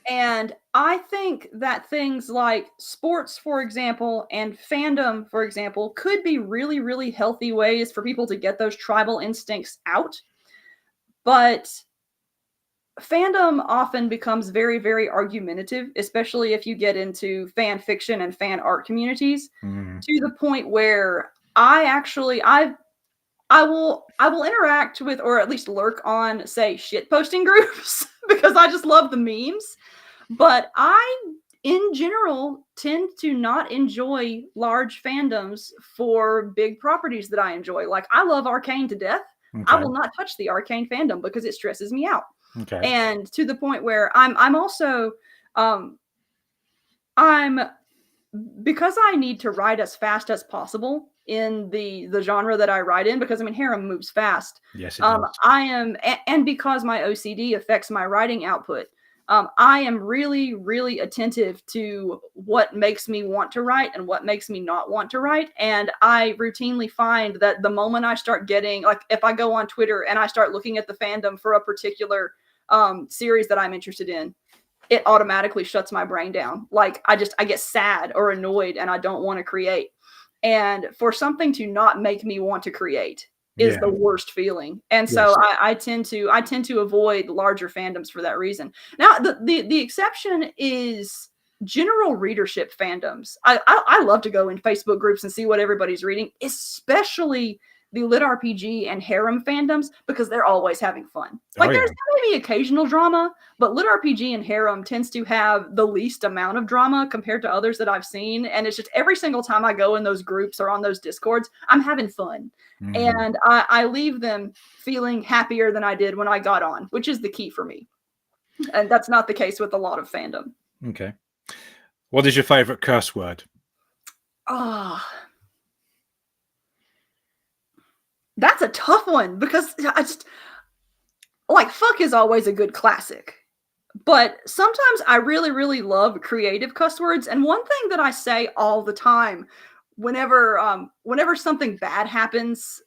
And I think that things like sports, for example, and fandom, for example, could be really, really healthy ways for people to get those tribal instincts out. But fandom often becomes very, very argumentative, especially if you get into fan fiction and fan art communities, to the point where I will interact with, or at least lurk on, say, shit posting groups because I just love the memes. But I, in general, tend to not enjoy large fandoms for big properties that I enjoy. Like, I love Arcane to death. I will not touch the Arcane fandom because it stresses me out. And to the point where I'm also because I need to write as fast as possible in the genre that I write in, because I mean, harem moves fast. Yes, it does. I am, and because my OCD affects my writing output, I am really, really attentive to what makes me want to write and what makes me not want to write. And I routinely find that the moment I start getting, like, if I go on Twitter and I start looking at the fandom for a particular series that I'm interested in, it automatically shuts my brain down. Like I get sad or annoyed and I don't want to create. And for something to not make me want to create is Yeah. the worst feeling. And so Yes. I tend to avoid larger fandoms for that reason. Now the exception is general readership fandoms. I love to go in Facebook groups and see what everybody's reading, especially the LitRPG and harem fandoms, because they're always having fun. Like Oh, there's yeah. maybe occasional drama, but LitRPG and harem tends to have the least amount of drama compared to others that I've seen. And it's just every single time I go in those groups or on those discords, I'm having fun. Mhm. And I leave them feeling happier than I did when I got on, which is the key for me. And that's not the case with a lot of fandom. Okay. What is your favorite curse word? Ah, that's a tough one because I just like fuck is always a good classic. But sometimes I really, really love creative cuss words. And one thing that I say all the time whenever something bad happens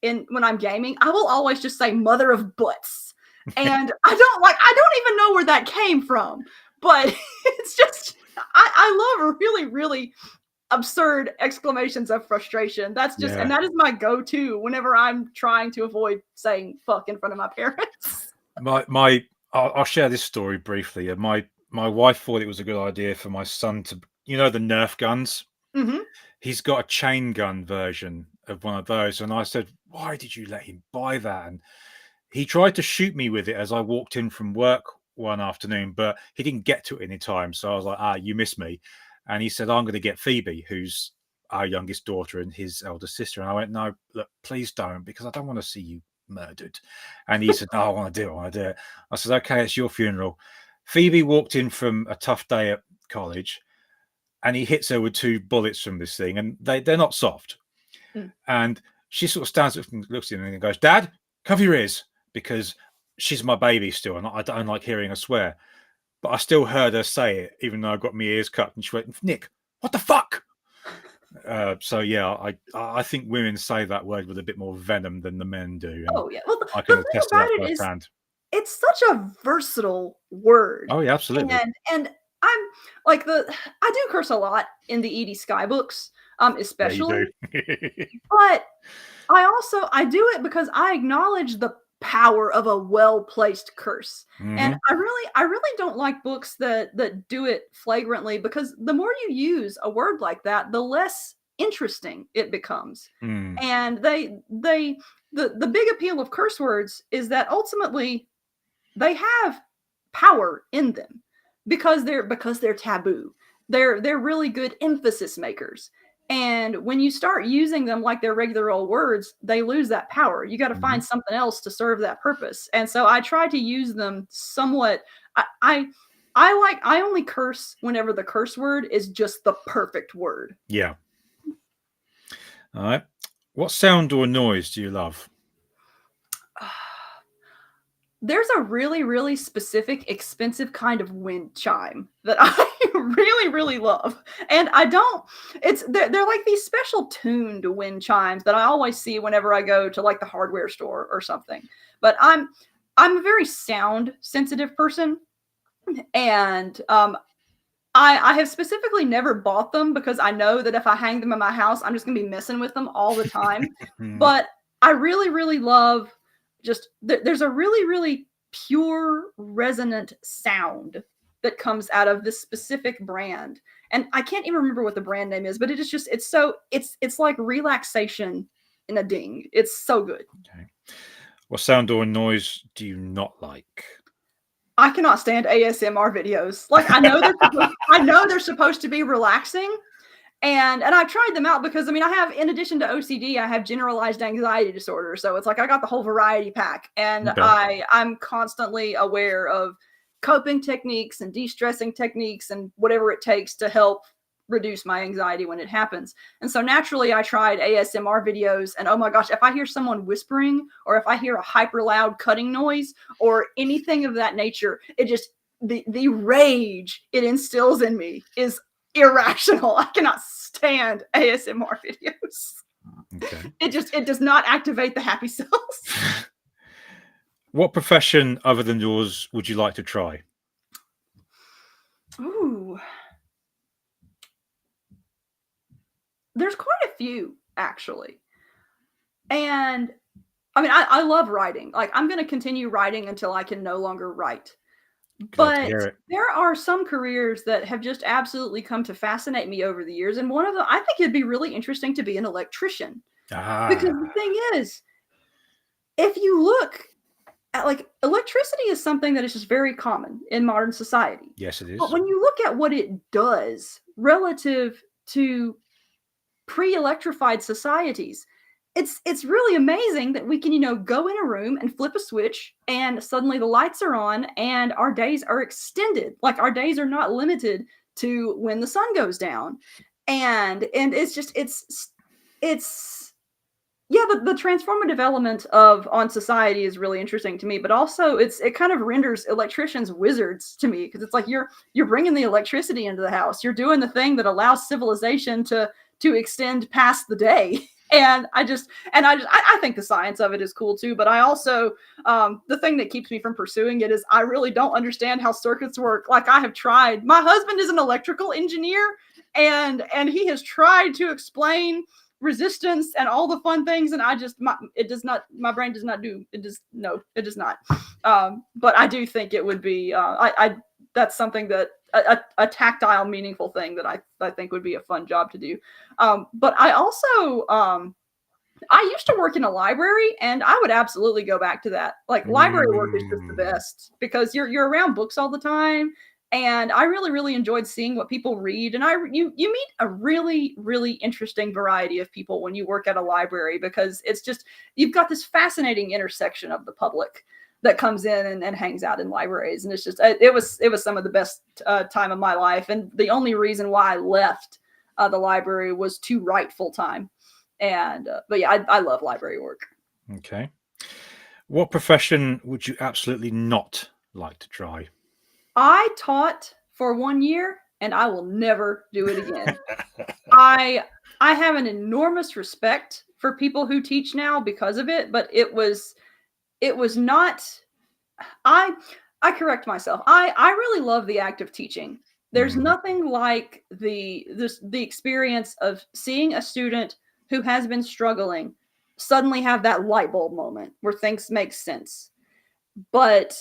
in when I'm gaming, I will always just say mother of butts. And I don't even know where that came from. But it's just I love really, really absurd exclamations of frustration. That's just and Yeah. that is my go-to whenever I'm trying to avoid saying fuck in front of my parents. I'll share this story briefly. My wife thought it was a good idea for my son to, the Nerf guns. Hmm. He's got a chain gun version of one of those, and I said, "Why did you let him buy that?" And he tried to shoot me with it as I walked in from work one afternoon, but he didn't get to it in time. So I was like, "Ah, you missed me." And he said, "I'm going to get Phoebe, who's our youngest daughter and his elder sister." And I went, "No, look, please don't, because I don't want to see you murdered." And he said, "No, I want to do it. I want to do it." I said, "Okay, it's your funeral." Phoebe walked in from a tough day at college, and he hits her with 2 bullets from this thing, and they're not soft. Mm. And she sort of stands up and looks at him and goes, "Dad, cover your ears," because she's my baby still, and I don't like hearing her swear. But I still heard her say it, even though I got my ears cut. And she went, "Nick, what the fuck?" So yeah, I think women say that word with a bit more venom than the men do, and Oh yeah. Well, I the can thing attest to about that it is firsthand. it's such a versatile word. Oh yeah, absolutely. And I'm like I do curse a lot in the Edie Skye books, Yeah, you do. especially, but I do it because I acknowledge the power of a well-placed curse. And Hmm. I really don't like books that do it flagrantly because the more you use a word like that, the less interesting it becomes. Mm. And the big appeal of curse words is that ultimately they have power in them because they're taboo. They're really good emphasis makers. And when you start using them like they're regular old words, they lose that power. You got to Hmm. find something else to serve that purpose. And so I try to use them somewhat. I I, I only curse whenever the curse word is just the perfect word. Yeah. All right. What sound or noise do you love? There's a really, really specific, expensive kind of wind chime that I really, really love. And I don't, they're like these special tuned wind chimes that I always see whenever I go to like the hardware store or something. But I'm a very sound sensitive person. And I have specifically never bought them because I know that if I hang them in my house, I'm just gonna be messing with them all the time. Mhm. But I really, really love there's a really, really pure resonant sound that comes out of this specific brand. And I can't even remember what the brand name is, but it is just it's like relaxation in a ding. It's so good. Okay. What sound or noise do you not like? I cannot stand ASMR videos. Like I know they're supposed to be relaxing, and I've tried them out because I mean I have in addition to OCD, I have generalized anxiety disorder. So it's like I got the whole variety pack. And Okay. I'm constantly aware of coping techniques and de-stressing techniques and whatever it takes to help reduce my anxiety when it happens. And so naturally I tried ASMR videos and oh my gosh, if I hear someone whispering or if I hear a hyper loud cutting noise or anything of that nature, it just the rage it instills in me is irrational. I cannot stand ASMR videos. Okay. It does not activate the happy cells. What profession other than yours would you like to try? There's quite a few, actually. And I mean, I love writing. Like, I'm going to continue writing until I can no longer write. Glad to But hear it. there are some careers that have just absolutely come to fascinate me over the years. And one of them, I think it'd be really interesting to be an electrician. Because the Ah, thing is, if you look at, like, electricity is something that is just very common in modern society. yes, it But is. when you look at what it does relative to pre-electrified societies, it's really amazing that we can, go in a room and flip a switch and suddenly the lights are on and our days are extended. Like, our days are not limited to when the sun goes down. And it's just it's yeah, the transformative element of on society is really interesting to me, but also it kind of renders electricians wizards to me, because it's like you're bringing the electricity into the house. You're doing the thing that allows civilization to extend past the day. And I think the science of it is cool too, but I also the thing that keeps me from pursuing it is I really don't understand how circuits work. Like, I have tried. My husband is an electrical engineer, and he has tried to explain resistance and all the fun things, and my brain does not do it. It does not. But I do think it would be I that's something that a tactile, meaningful thing that I think would be a fun job to do. But I also I used to work in a library, and I would absolutely go back to that. Like, library work is just the best because you're around books all the time. And I really, really enjoyed seeing what people read. And you meet a really, really interesting variety of people when you work at a library, because it's just, you've got this fascinating intersection of the public that comes in and hangs out in libraries. And it's just, it was some of the best time of my life. And the only reason why I left the library was to write full time. And, but yeah, I love library work. Okay. What profession would you absolutely not like to try? I taught for 1 year, and I will never do it again. I have an enormous respect for people who teach now because of it, but it was not. I correct myself. I really love the act of teaching. There's nothing like the experience of seeing a student who has been struggling suddenly have that light bulb moment where things make sense. But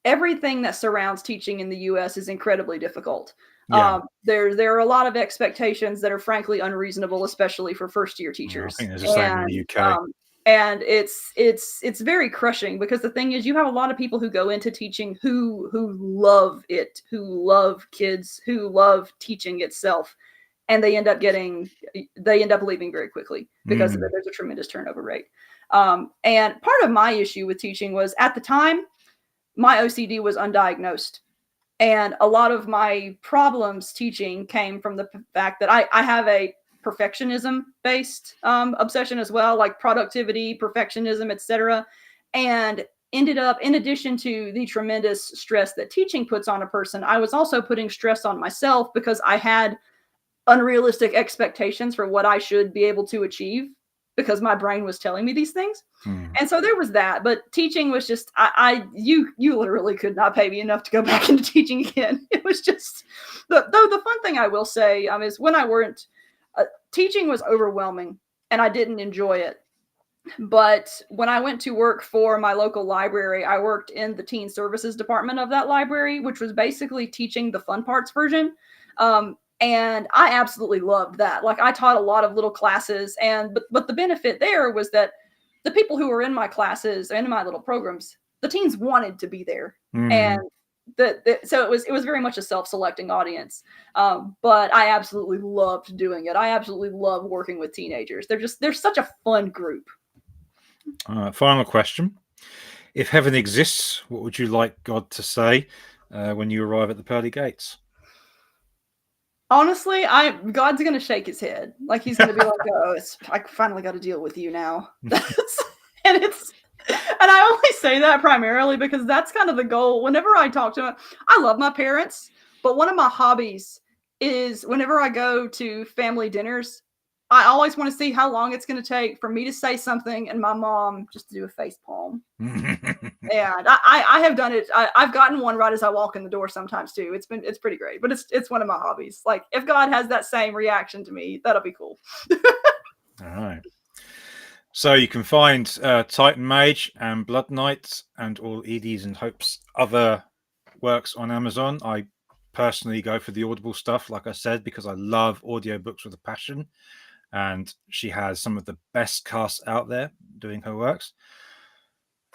everything that surrounds teaching in the US is incredibly difficult. Yeah. There are a lot of expectations that are frankly unreasonable, especially for first year I teachers. think there's the same in the UK. And it's very crushing, because the thing is, you have a lot of people who go into teaching who love it, who love kids, who love teaching itself, and they end up leaving very quickly because of it. There's a tremendous turnover rate. And part of my issue with teaching was, at the time, my OCD was undiagnosed. And a lot of my problems teaching came from the fact that I have a perfectionism based obsession as well, like productivity, perfectionism, etc. And ended up, in addition to the tremendous stress that teaching puts on a person, I was also putting stress on myself because I had unrealistic expectations for what I should be able to achieve, because my brain was telling me these things. And so there was that. But teaching was just, you literally could not pay me enough to go back into teaching again. It was just, though the fun thing I will say is, when I weren't, teaching was overwhelming and I didn't enjoy it. But when I went to work for my local library, I worked in the teen services department of that library, which was basically teaching the fun parts version. And I absolutely loved that. Like, I taught a lot of little classes, but the benefit there was that the people who were in my classes and in my little programs, the teens wanted to be there. And so it was very much a self-selecting audience. But I absolutely loved doing it. I absolutely love working with teenagers. They're such a fun group. Final question. If heaven exists, what would you like God to say when you arrive at the pearly gates? Honestly, God's gonna shake his head. Like, he's gonna be like, "Oh, I finally got to deal with you now." And I only say that primarily because that's kind of the goal. Whenever I talk to him, I love my parents, but one of my hobbies is, whenever I go to family dinners, I always want to see how long it's going to take for me to say something and my mom just to do a face palm. And I have done it. I've gotten one right as I walk in the door sometimes too. It's pretty great, but it's one of my hobbies. Like if God has that same reaction to me, that'll be cool. All right. So you can find Titan Mage and Blood Knight and all Edie's and Hope's other works on Amazon. I personally go for the Audible stuff, like I said, because I love audiobooks with a passion. And she has some of the best casts out there doing her works.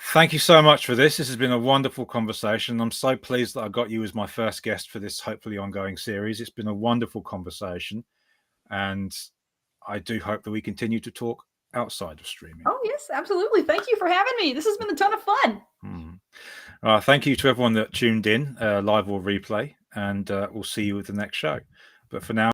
Thank you so much for this. This has been a wonderful conversation. I'm so pleased that I got you as my first guest for this hopefully ongoing series. It's been a wonderful conversation. And I do hope that we continue to talk outside of streaming. Oh, yes, absolutely. Thank you for having me. This has been a ton of fun. Thank you to everyone that tuned in, live or replay, and we'll see you with the next show. But for now,